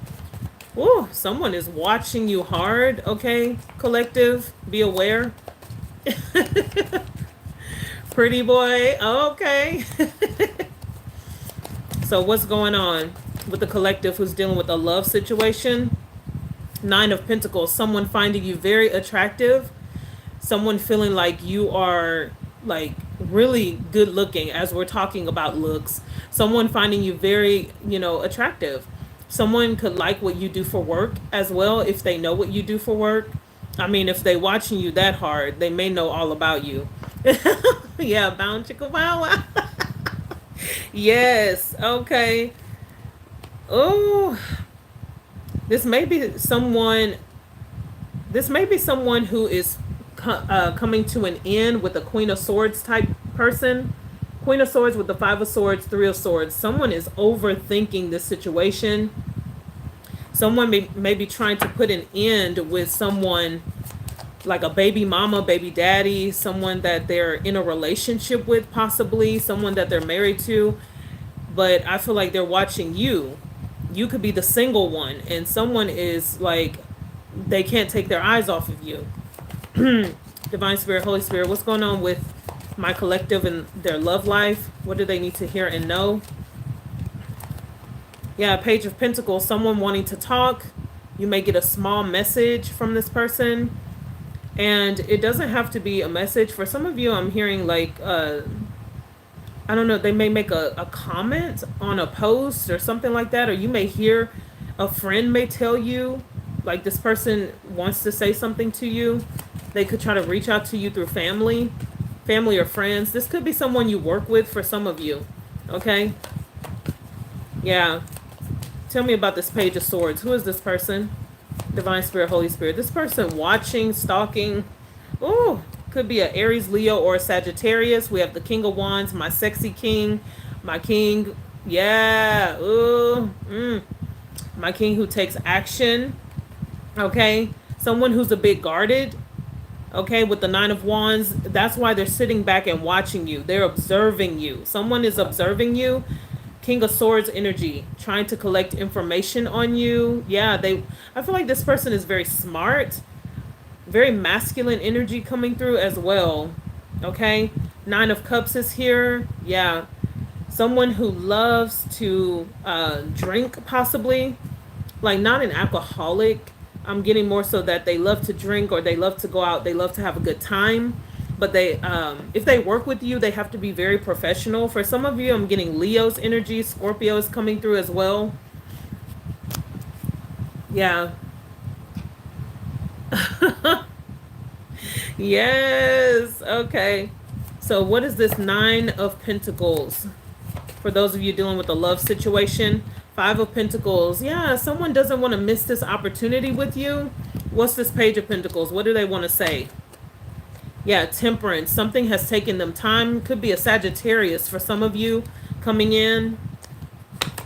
Ooh, someone is watching you hard. Okay, collective, be aware. Pretty boy. Okay. So what's going on with the collective who's dealing with a love situation? Nine of Pentacles. Someone finding you very attractive. Someone feeling like you are like really good looking, as we're talking about looks. Someone finding you very, attractive. Someone could like what you do for work as well, if they know what you do for work. I mean, if they watching you that hard, they may know all about you. Yeah, bound chicka wow wow. Yes. Okay. Oh, this may be someone. This may be someone who is coming to an end with a Queen of Swords type person. Queen of Swords with the Five of Swords, Three of Swords. Someone is overthinking this situation. Someone may be trying to put an end with someone like a baby mama, baby daddy, someone that they're in a relationship with, possibly someone that they're married to. But I feel like they're watching you. You could be the single one, and someone is like, they can't take their eyes off of you. Divine Spirit, Holy Spirit, what's going on with my collective and their love life? What do they need to hear and know? Yeah, Page of Pentacles, someone wanting to talk. You may get a small message from this person. And it doesn't have to be a message. For some of you, I'm hearing like, I don't know, they may make a comment on a post or something like that. Or you may hear a friend may tell you, like this person wants to say something to you. They could try to reach out to you through family or friends. This could be someone you work with for some of you. Okay? Yeah. Tell me about this Page of Swords. Who is this person? Divine Spirit, Holy Spirit. This person watching, stalking. Oh, could be an Aries, Leo, or a Sagittarius. We have the King of Wands, my sexy king. My king. Yeah. Ooh. My king who takes action. Okay. Someone who's a bit guarded. Okay. With the Nine of Wands. That's why they're sitting back and watching you. They're observing you. Someone is observing you. King of Swords energy, trying to collect information on you. Yeah, I feel like this person is very smart, very masculine energy coming through as well. Okay, Nine of Cups is here. Yeah, someone who loves to drink, possibly, like not an alcoholic. I'm getting more so that they love to drink or they love to go out. They love to have a good time. But they, if they work with you, they have to be very professional. For some of you, I'm getting Leo's energy. Scorpio is coming through as well. Yeah. Yes. Okay. So what is this Nine of Pentacles? For those of you dealing with a love situation. Five of Pentacles. Yeah, someone doesn't want to miss this opportunity with you. What's this Page of Pentacles? What do they want to say? Yeah, Temperance. Something has taken them time. Could be a Sagittarius for some of you coming in.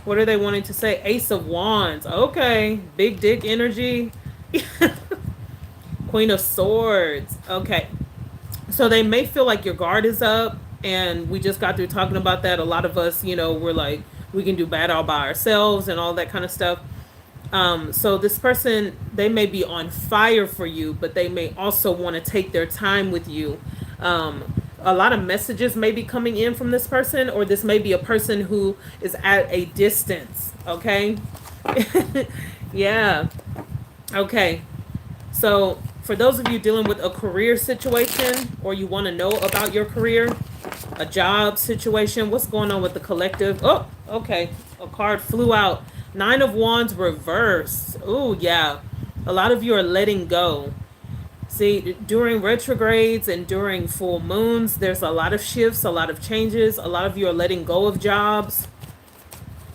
What are they wanting to say? Ace of Wands. Okay. Big dick energy. Queen of Swords. Okay. So they may feel like your guard is up. And we just got through talking about that. A lot of us, you know, we're like, we can do bad all by ourselves and all that kind of stuff. So this person, they may be on fire for you, but they may also want to take their time with you. A lot of messages may be coming in from this person, or this may be a person who is at a distance. Okay. Yeah. Okay. So for those of you dealing with a career situation, or you want to know about your career, a job situation, what's going on with the collective? Oh, okay. A card flew out. Nine of Wands reversed. Oh, yeah. A lot of you are letting go. See, during retrogrades and during full moons, there's a lot of shifts, a lot of changes. A lot of you are letting go of jobs.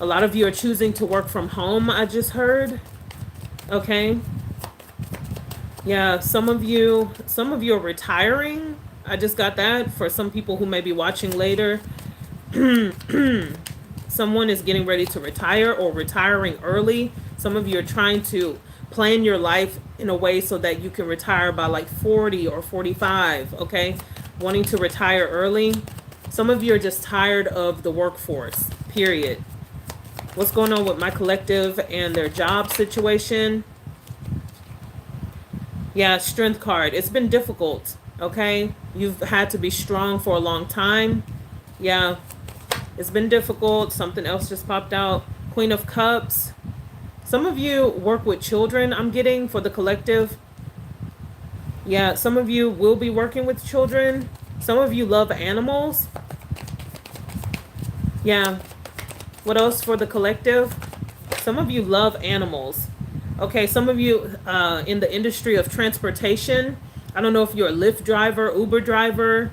A lot of you are choosing to work from home, I just heard. Okay. Yeah, some of you are retiring. I just got that for some people who may be watching later. Someone is getting ready to retire or retiring early. Some of you are trying to plan your life in a way so that you can retire by like 40 or 45, okay? Wanting to retire early. Some of you are just tired of the workforce, period. What's going on with my collective and their job situation? Yeah, Strength card. It's been difficult, okay? You've had to be strong for a long time. Yeah. It's been difficult. Something else just popped out. Queen of Cups. Some of you work with children, I'm getting, for the collective. Yeah, some of you will be working with children. Some of you love animals. Yeah. What else for the collective? Some of you love animals. Okay, some of you in the industry of transportation. I don't know if you're a Lyft driver, Uber driver.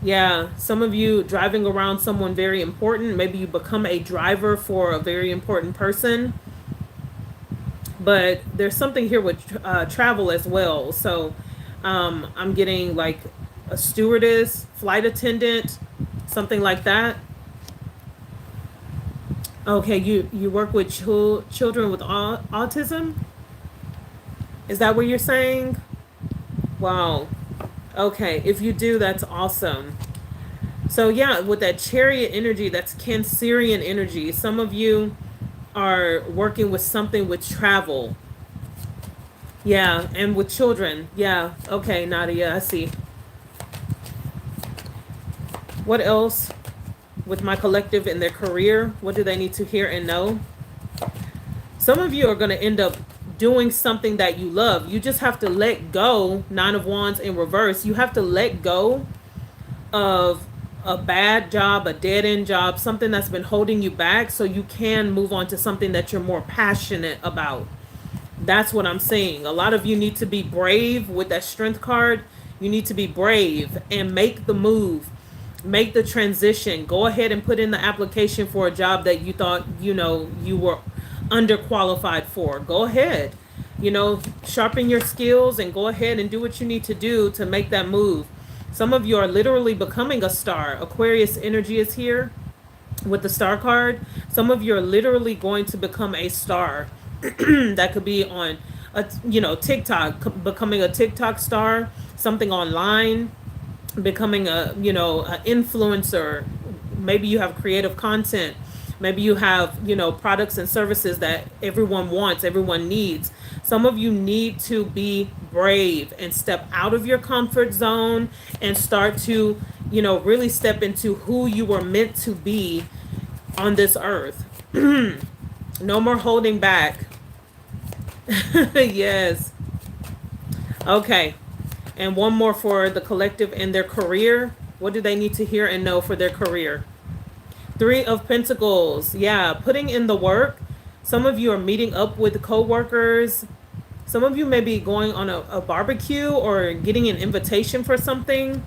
Yeah, some of you driving around someone very important. Maybe you become a driver for a very important person. But there's something here with travel as well. So I'm getting like a stewardess, flight attendant, something like that. Okay, you work with children with autism? Is that what you're saying? Wow. Okay, if you do, that's awesome. So yeah, with that chariot energy, that's Cancerian energy. Some of you are working with something with travel. Yeah, and with children. Yeah. Okay, Nadia, I see. What else with my collective in their career? What do they need to hear and know? Some of you are going to end up doing something that you love. You just have to let go. Nine of Wands in reverse. You have to let go of a bad job, a dead end job, something that's been holding you back so you can move on to something that you're more passionate about. That's what I'm saying. A lot of you need to be brave with that strength card. You need to be brave and make the move. Make the transition. Go ahead and put in the application for a job that you thought, you were underqualified for. Go ahead. Sharpen your skills and go ahead and do what you need to do to make that move. Some of you are literally becoming a star. Aquarius energy is here with the star card. Some of you are literally going to become a star. That could be on TikTok, becoming a TikTok star, something online, becoming a influencer. Maybe you have creative content. Maybe you have products and services that everyone wants, everyone needs. Some of you need to be brave and step out of your comfort zone and start to really step into who you were meant to be on this earth. No more holding back. Yes. Okay. And one more for the collective and their career. What do they need to hear and know for their career? Three of Pentacles. Yeah, putting in the work. Some of you are meeting up with co-workers. Some of you may be going on a barbecue or getting an invitation for something.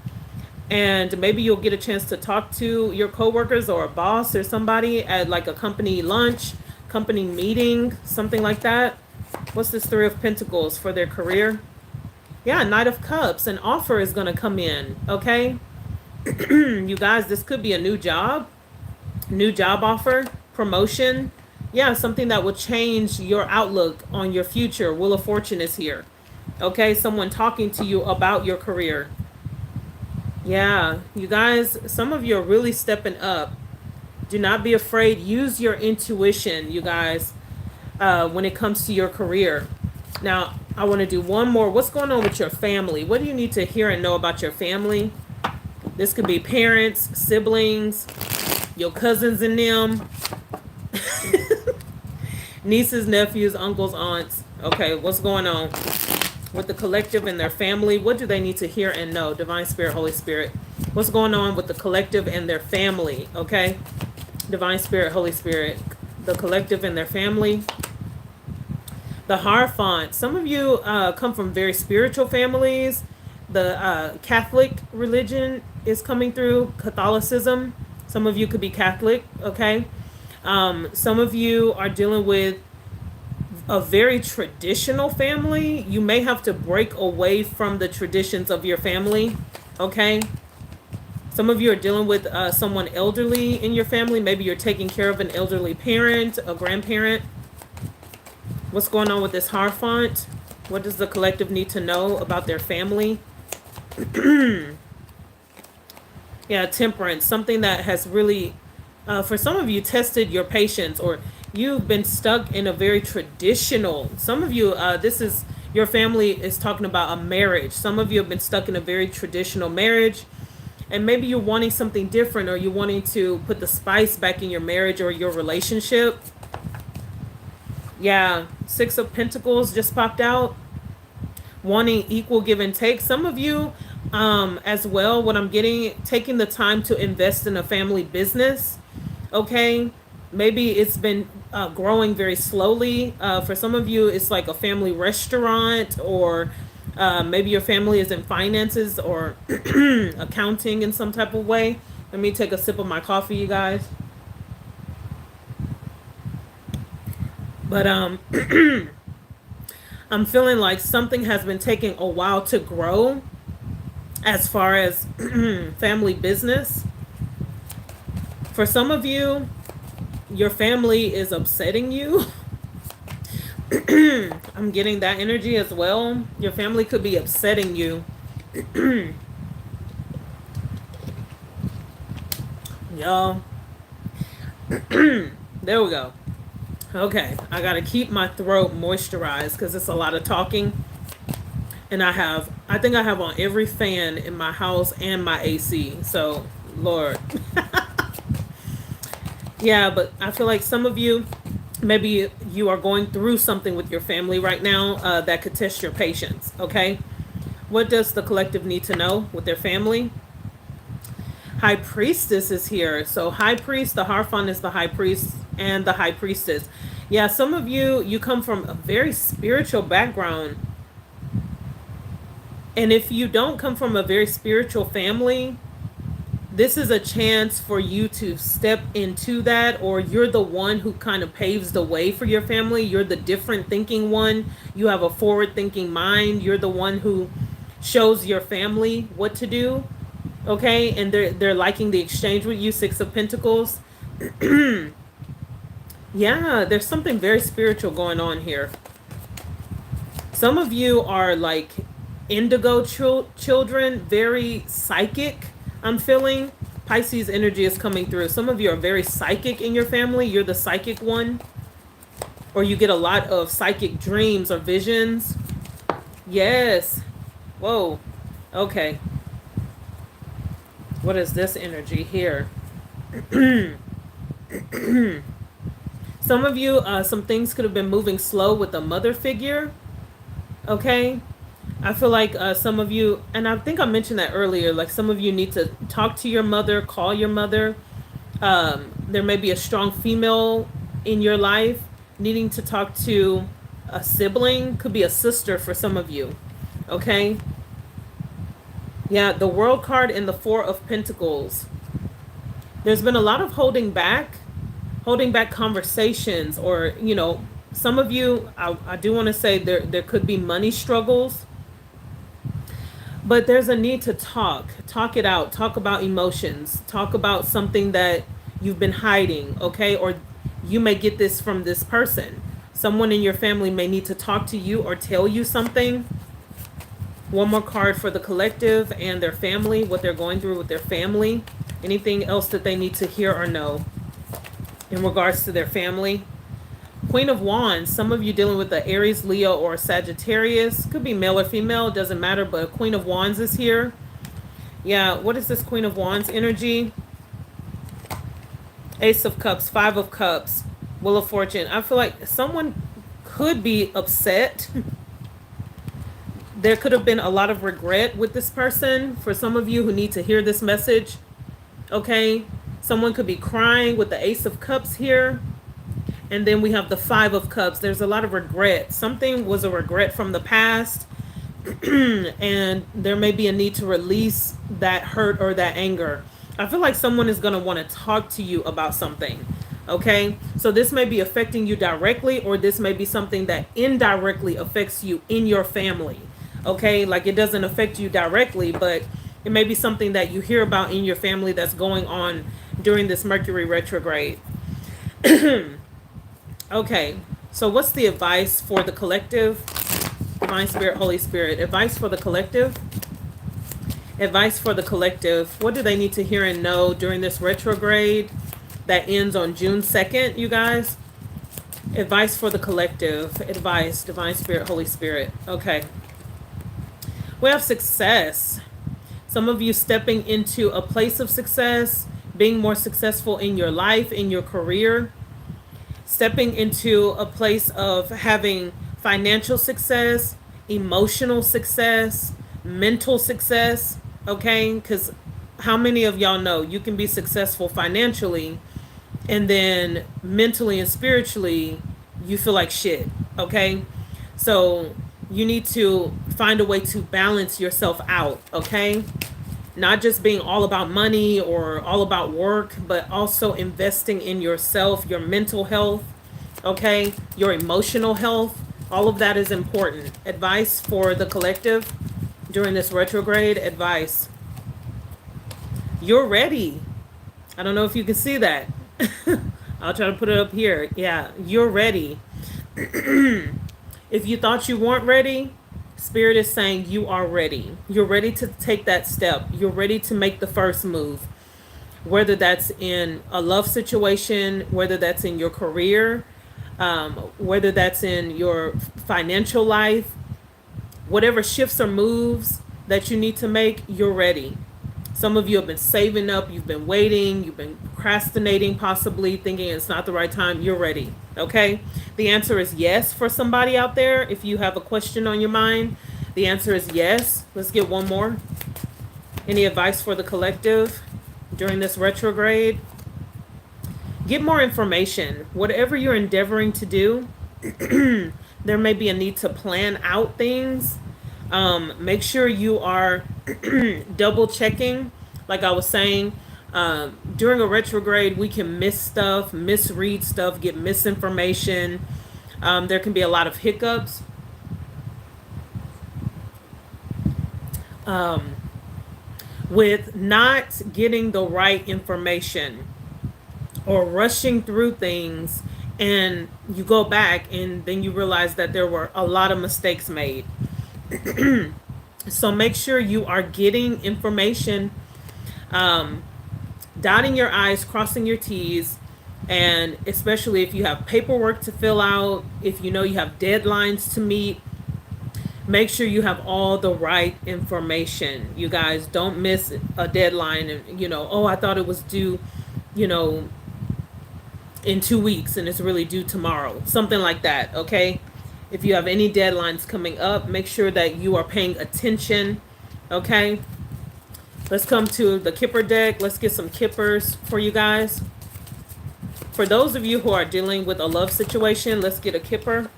And maybe you'll get a chance to talk to your co-workers or a boss or somebody at like a company lunch, company meeting, something like that. What's this Three of Pentacles for their career? Yeah, Knight of Cups. An offer is going to come in, okay? You guys, this could be a new job offer, promotion. Yeah, something that will change your outlook on your future. Wheel of Fortune is here. Okay, someone talking to you about your career. Yeah, you guys, some of you are really stepping up. Do not be afraid. Use your intuition, you guys, when it comes to your career. Now, I want to do one more. What's going on with your family? What do you need to hear and know about your family? This could be parents, siblings, your cousins and them, nieces, nephews, uncles, aunts. Okay, what's going on with the collective and their family? What do they need to hear and know? Divine Spirit, Holy Spirit. What's going on with the collective and their family? Okay, Divine Spirit, Holy Spirit. The collective and their family. The Hierophant. Some of you come from very spiritual families. The Catholic religion is coming through, Catholicism. Some of you could be Catholic, okay? Some of you are dealing with a very traditional family. You may have to break away from the traditions of your family, okay? Some of you are dealing with someone elderly in your family. Maybe you're taking care of an elderly parent, a grandparent. What's going on with this Hierophant? What does the collective need to know about their family? Yeah, Temperance. Something that has really, for some of you, tested your patience, or you've been stuck in a very traditional. Some of you, your family is talking about a marriage. Some of you have been stuck in a very traditional marriage. And maybe you're wanting something different, or you're wanting to put the spice back in your marriage or your relationship. Yeah, Six of Pentacles just popped out. Wanting equal give and take. Some of you, as well, what I'm getting, taking the time to invest in a family business. Okay, maybe it's been growing very slowly. For some of you, it's like a family restaurant or Maybe your family is in finances or accounting in some type of way. Let me take a sip of my coffee, you guys. But I'm feeling like something has been taking a while to grow as far as family business. For some of you, your family is upsetting you. I'm getting that energy as well. Your family could be upsetting you. Y'all. There we go. Okay, I gotta keep my throat moisturized because it's a lot of talking. And I think I have on every fan in my house and my AC. So, Lord. Yeah, but I feel like some of you, maybe you are going through something with your family right now that could test your patience, okay? What does the collective need to know with their family? High Priestess is here. So High Priest, the Hierophant is the High Priest and the High Priestess. Yeah, some of you, you come from a very spiritual background. And if you don't come from a very spiritual family, this is a chance for you to step into that, or you're the one who kind of paves the way for your family. You're the different thinking one. You have a forward thinking mind. You're the one who shows your family what to do. Okay, and they're liking the exchange with you. Six of Pentacles. Yeah, there's something very spiritual going on here. Some of you are like indigo children, very psychic. I'm feeling Pisces energy is coming through. Some of you are very psychic in your family. You're the psychic one. Or you get a lot of psychic dreams or visions. Yes. Whoa. Okay. What is this energy here? Some of you, some things could have been moving slow with a mother figure. Okay. I feel like some of you, and I think I mentioned that earlier, like some of you need to talk to your mother, call your mother. There may be a strong female in your life needing to talk to a sibling, could be a sister for some of you. Okay. Yeah, the World card and the Four of Pentacles. There's been a lot of holding back conversations, or, you know, some of you, I do want to say there could be money struggles. But there's a need to talk it out, talk about emotions, talk about something that you've been hiding, okay? Or you may get this from this person. Someone in your family may need to talk to you or tell you something. One more card for the collective and their family, what they're going through with their family. Anything else that they need to hear or know in regards to their family. Queen of Wands, some of you dealing with the Aries, Leo, or Sagittarius. Could be male or female, doesn't matter, but Queen of Wands is here. Yeah, what is this Queen of Wands energy? Ace of Cups, Five of Cups, Wheel of Fortune. I feel like someone could be upset. There could have been a lot of regret with this person. For some of you who need to hear this message, okay? Someone could be crying with the Ace of Cups here. And then we have the Five of Cups. There's a lot of regret. Something was a regret from the past. And there may be a need to release that hurt or that anger. I feel like someone is going to want to talk to you about something. Okay? So this may be affecting you directly, or this may be something that indirectly affects you in your family. Okay? Like it doesn't affect you directly, but it may be something that you hear about in your family that's going on during this Mercury retrograde. Okay, so what's the advice for the collective? Divine Spirit, Holy Spirit. Advice for the collective. Advice for the collective. What do they need to hear and know during this retrograde that ends on June 2nd, you guys? Advice for the collective. Advice, Divine Spirit, Holy Spirit. Okay. We have success. Some of you stepping into a place of success, being more successful in your life, in your career. Stepping into a place of having financial success, emotional success, mental success, okay? Because how many of y'all know you can be successful financially and then mentally and spiritually you feel like shit, okay? So you need to find a way to balance yourself out, okay? Not just being all about money or all about work, but also investing in yourself, your mental health, okay? Your emotional health. All of that is important. Advice for the collective during this retrograde, advice. You're ready. I don't know if you can see that. I'll try to put it up here. Yeah, you're ready. If you thought you weren't ready, Spirit is saying you are ready. You're ready to take that step. You're ready to make the first move. Whether that's in a love situation, whether that's in your career, whether that's in your financial life, whatever shifts or moves that you need to make, you're ready. Some of you have been saving up, you've been waiting, you've been procrastinating, possibly thinking it's not the right time. You're ready. Okay? The answer is yes for somebody out there. If you have a question on your mind, the answer is yes. Let's get one more. Any advice for the collective during this retrograde? Get more information. Whatever you're endeavoring to do, there may be a need to plan out things. Make sure you are double checking. Like I was saying, during a retrograde, we can miss stuff, misread stuff, get misinformation. There can be a lot of hiccups. With not getting the right information or rushing through things, and you go back and then you realize that there were a lot of mistakes made. So make sure you are getting information, dotting your I's, crossing your T's, and especially if you have paperwork to fill out, if you know you have deadlines to meet, make sure you have all the right information. You guys, don't miss a deadline and, oh, I thought it was due, in 2 weeks and it's really due tomorrow. Something like that, okay? If you have any deadlines coming up, make sure that you are paying attention, okay? Let's come to the Kipper deck. Let's get some Kippers for you guys. For those of you who are dealing with a love situation, let's get a Kipper.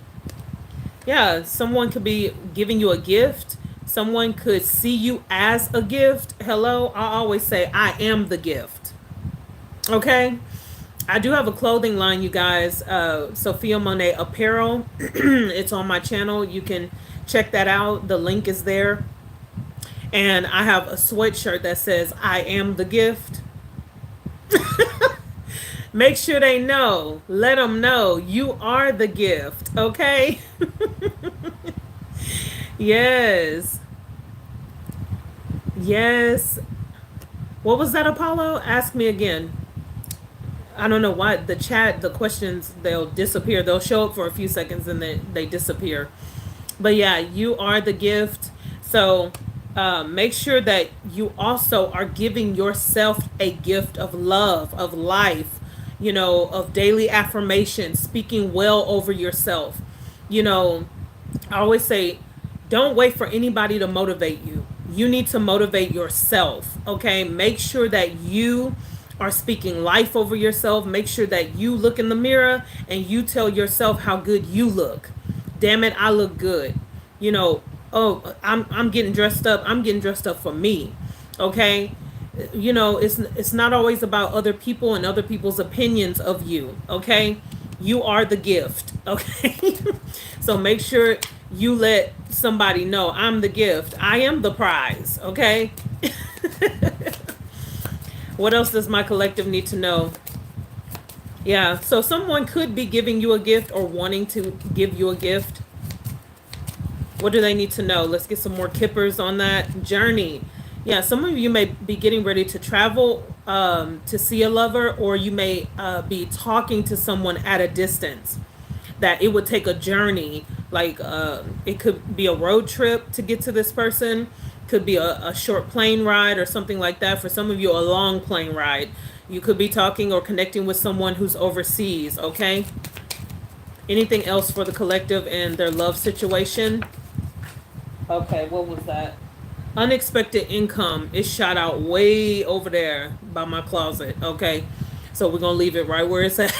Yeah, someone could be giving you a gift. Someone could see you as a gift. Hello, I always say I am the gift, okay? I do have a clothing line, you guys, Sophiamonay Apparel. It's on my channel. You can check that out. The link is there. And I have a sweatshirt that says, I am the gift. Make sure they know. Let them know you are the gift, okay? Yes. Yes. What was that, Apollo? Ask me again. I don't know why the chat, the questions, they'll disappear. They'll show up for a few seconds and then they disappear. But yeah, you are the gift. So make sure that you also are giving yourself a gift of love, of life, of daily affirmation, speaking well over yourself. I always say, don't wait for anybody to motivate you. You need to motivate yourself, okay? Make sure that you are speaking life over yourself. Make sure that you look in the mirror and you tell yourself how good you look. Damn it, I look good. Oh, I'm getting dressed up. I'm getting dressed up for me. Okay? It's not always about other people and other people's opinions of you. Okay? You are the gift. Okay? So make sure you let somebody know I'm the gift. I am the prize. Okay? What else does my collective need to know? Yeah, so someone could be giving you a gift or wanting to give you a gift. What do they need to know? Let's get some more Kippers on that. Journey. Yeah, some of you may be getting ready to travel to see a lover, or you may be talking to someone at a distance. That it would take a journey. Like it could be a road trip to get to this person. Could be a short plane ride or something like that. For some of you, a long plane ride. You could be talking or connecting with someone who's overseas, okay? Anything else for the collective and their love situation? Okay, what was that? Unexpected income is shot out way over there by my closet, okay? So we're going to leave it right where it's at.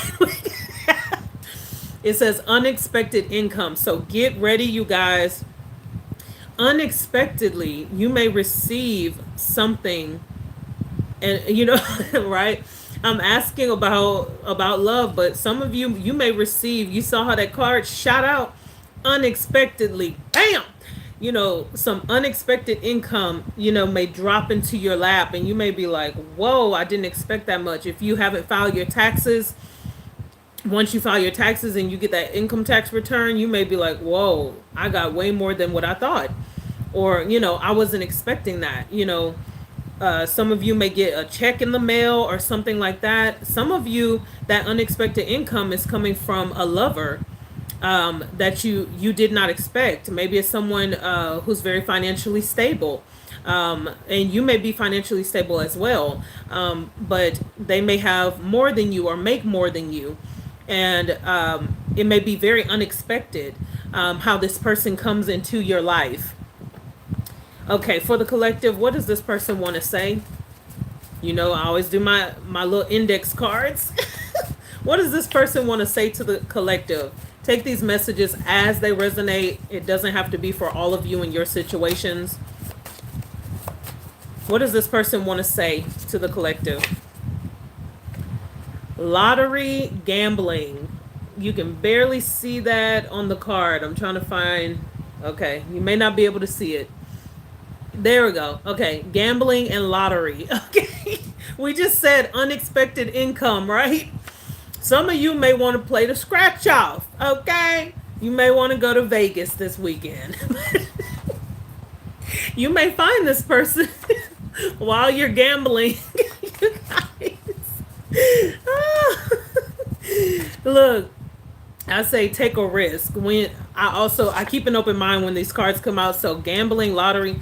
It says unexpected income. So get ready, you guys. unexpectedly you may receive something, and you know, right? I'm asking about love, but some of you may receive, you saw how that card shot out unexpectedly, bam, you know, some unexpected income, you know, may drop into your lap, and you may be like, whoa, I didn't expect that much. If you haven't filed your taxes, once you file your taxes and you get that income tax return, you may be like, whoa, I got way more than what I thought. Or, you know, I wasn't expecting that. You know, some of you may get a check in the mail or something like that. Some of you, that unexpected income is coming from a lover that you did not expect. Maybe it's someone who's very financially stable. And you may be financially stable as well. But they may have more than you or make more than you. And it may be very unexpected how this person comes into your life. Okay, for the collective, what does this person want to say? You know, I always do my little index cards. What does this person want to say to the collective? Take these messages as they resonate. It doesn't have to be for all of you in your situations. What does this person want to say to the collective? Lottery, gambling. You can barely see that on the card. I'm trying to find. Okay, you may not be able to see it. There we go. Okay, gambling and lottery. Okay, we just said unexpected income, right? Some of you may want to play the scratch off. Okay, you may want to go to Vegas this weekend. You may find this person while you're gambling. You guys. Look, I say take a risk. When I keep an open mind when these cards come out. So gambling, lottery,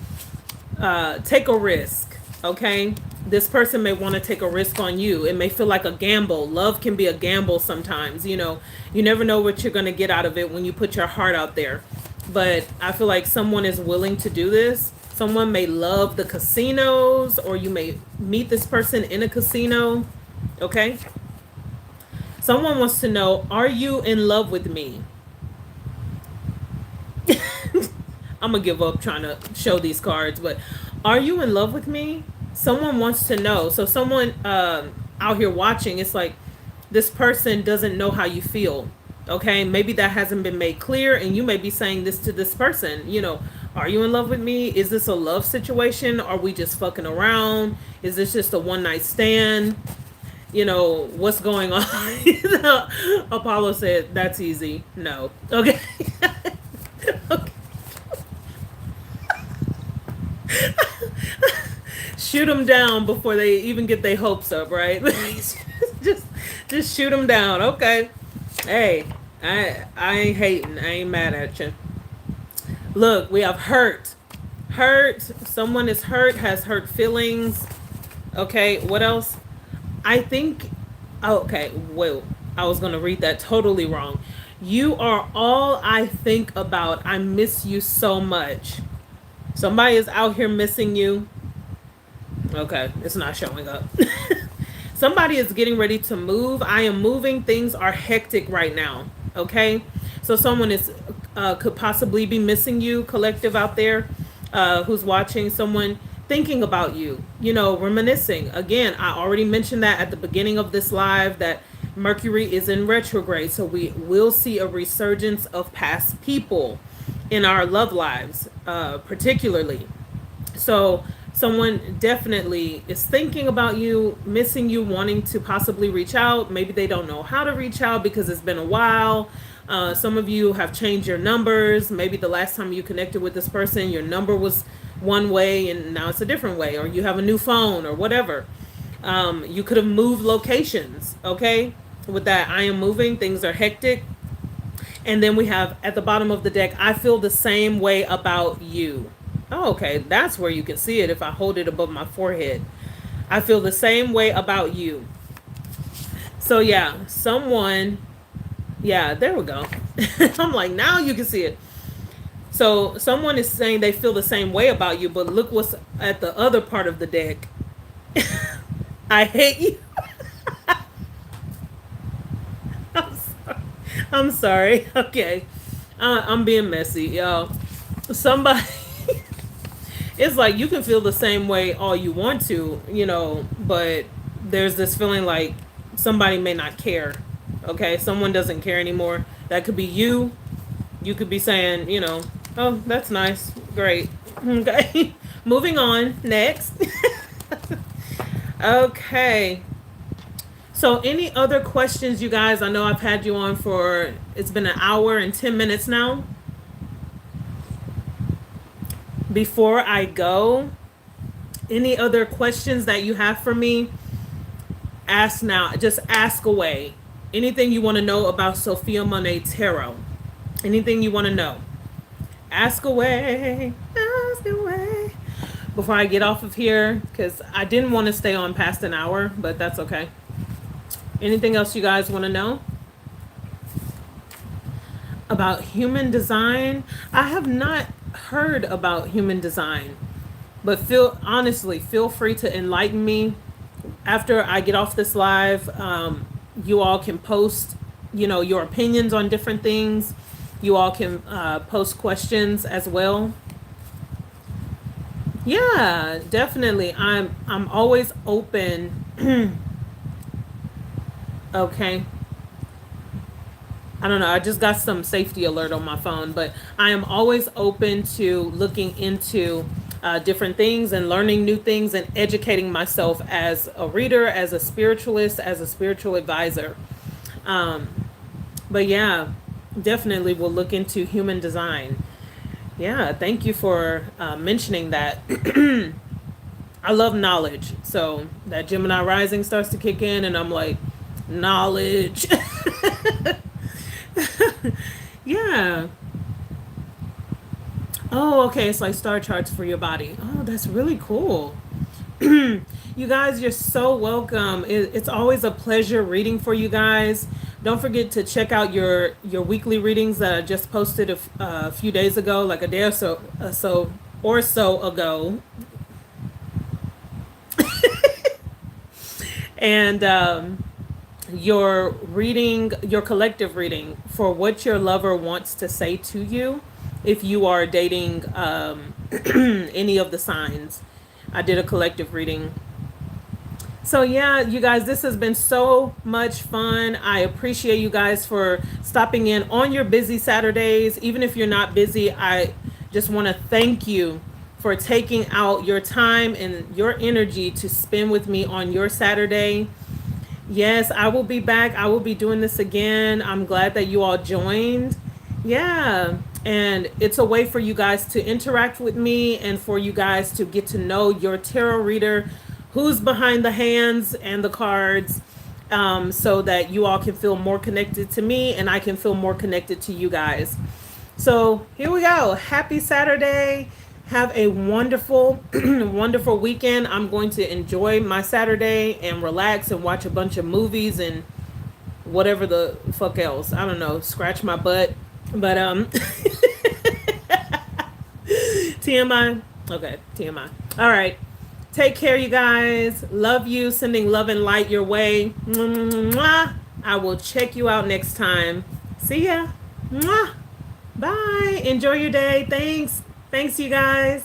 take a risk. Okay, this person may want to take a risk on you. It may feel like a gamble. Love can be a gamble sometimes. You know, you never know what you're going to get out of it when you put your heart out there. But I feel like someone is willing to do this. Someone may love the casinos, or you may meet this person in a casino. Okay. Someone wants to know, are you in love with me? I'm going to give up trying to show these cards, but are you in love with me? Someone wants to know. So someone out here watching, it's like this person doesn't know how you feel. Okay, maybe that hasn't been made clear, and you may be saying this to this person, you know, are you in love with me? Is this a love situation? Are we just fucking around? Is this just a one night stand? You know, what's going on? Apollo said, that's easy. No. Okay. Okay. Shoot them down before they even get their hopes up, right? just shoot them down. Okay. Hey, I ain't hating. I ain't mad at you. Look, we have hurt. Hurt. Someone is hurt, has hurt feelings. Okay, what else? I think, okay, well, I was going to read that totally wrong. You are all I think about. I miss you so much. Somebody is out here missing you. Okay, it's not showing up. Somebody is getting ready to move. I am moving. Things are hectic right now. Okay, so someone is could possibly be missing you, collective out there, who's watching. Someone thinking about you, you know, reminiscing. Again, I already mentioned that at the beginning of this live, that Mercury is in retrograde, so we will see a resurgence of past people in our love lives, particularly. So someone definitely is thinking about you, missing you, wanting to possibly reach out. Maybe they don't know how to reach out because it's been a while. Some of you have changed your numbers. Maybe the last time you connected with this person, your number was one way and now it's a different way, or you have a new phone or whatever. You could have moved locations. Okay, with that, I am moving. Things are hectic. And then we have at the bottom of the deck, I feel the same way about you. Oh, okay, that's where you can see it if I hold it above my forehead. I feel the same way about you. So yeah, someone, yeah, there we go. I'm like, now you can see it. So someone is saying they feel the same way about you, but look what's at the other part of the deck. I hate you. I'm sorry. Okay. I'm being messy, y'all. Somebody it's like you can feel the same way all you want to, but there's this feeling like somebody may not care. Okay, someone doesn't care anymore. That could be you. You could be saying, oh, that's nice, great. Okay, moving on. Next. Okay. So, any other questions, you guys? I know I've had you on for, it's been an hour and 10 minutes now. Before I go, any other questions that you have for me? Ask now. Just ask away. Anything you want to know about Sophiamonay Tarot. Anything you want to know. Ask away. Ask away. Before I get off of here, because I didn't want to stay on past an hour, but that's okay. Anything else you guys want to know about human design? I have not heard about human design, but honestly, feel free to enlighten me. After I get off this live, you all can post, your opinions on different things. You all can post questions as well. Yeah, definitely. I'm always open. Okay. I don't know. I just got some safety alert on my phone, but I am always open to looking into different things and learning new things and educating myself as a reader, as a spiritualist, as a spiritual advisor. But yeah, definitely we'll look into human design. Yeah, thank you for mentioning that. I love knowledge. So that Gemini rising starts to kick in and I'm like, knowledge. Yeah. Oh, okay. It's like star charts for your body. Oh, that's really cool. You guys, you're so welcome. It's always a pleasure reading for you guys. Don't forget to check out your weekly readings that I just posted a few days ago, like a day or so ago. And your collective reading for what your lover wants to say to you if you are dating any of the signs. I did a collective reading. So yeah, you guys, this has been so much fun. I appreciate you guys for stopping in on your busy Saturdays. Even if you're not busy, I just want to thank you for taking out your time and your energy to spend with me on your Saturday. Yes, I will be back. I will be doing this again. I'm glad that you all joined. Yeah. And it's a way for you guys to interact with me and for you guys to get to know your tarot reader, who's behind the hands and the cards, so that you all can feel more connected to me and I can feel more connected to you guys. So here we go. Happy Saturday. Have a wonderful, wonderful weekend. I'm going to enjoy my Saturday and relax and watch a bunch of movies and whatever the fuck else. I don't know. Scratch my butt. But, TMI. Okay, TMI. All right. Take care, you guys. Love you. Sending love and light your way. Mwah. I will check you out next time. See ya. Mwah. Bye. Enjoy your day. Thanks. Thanks, you guys.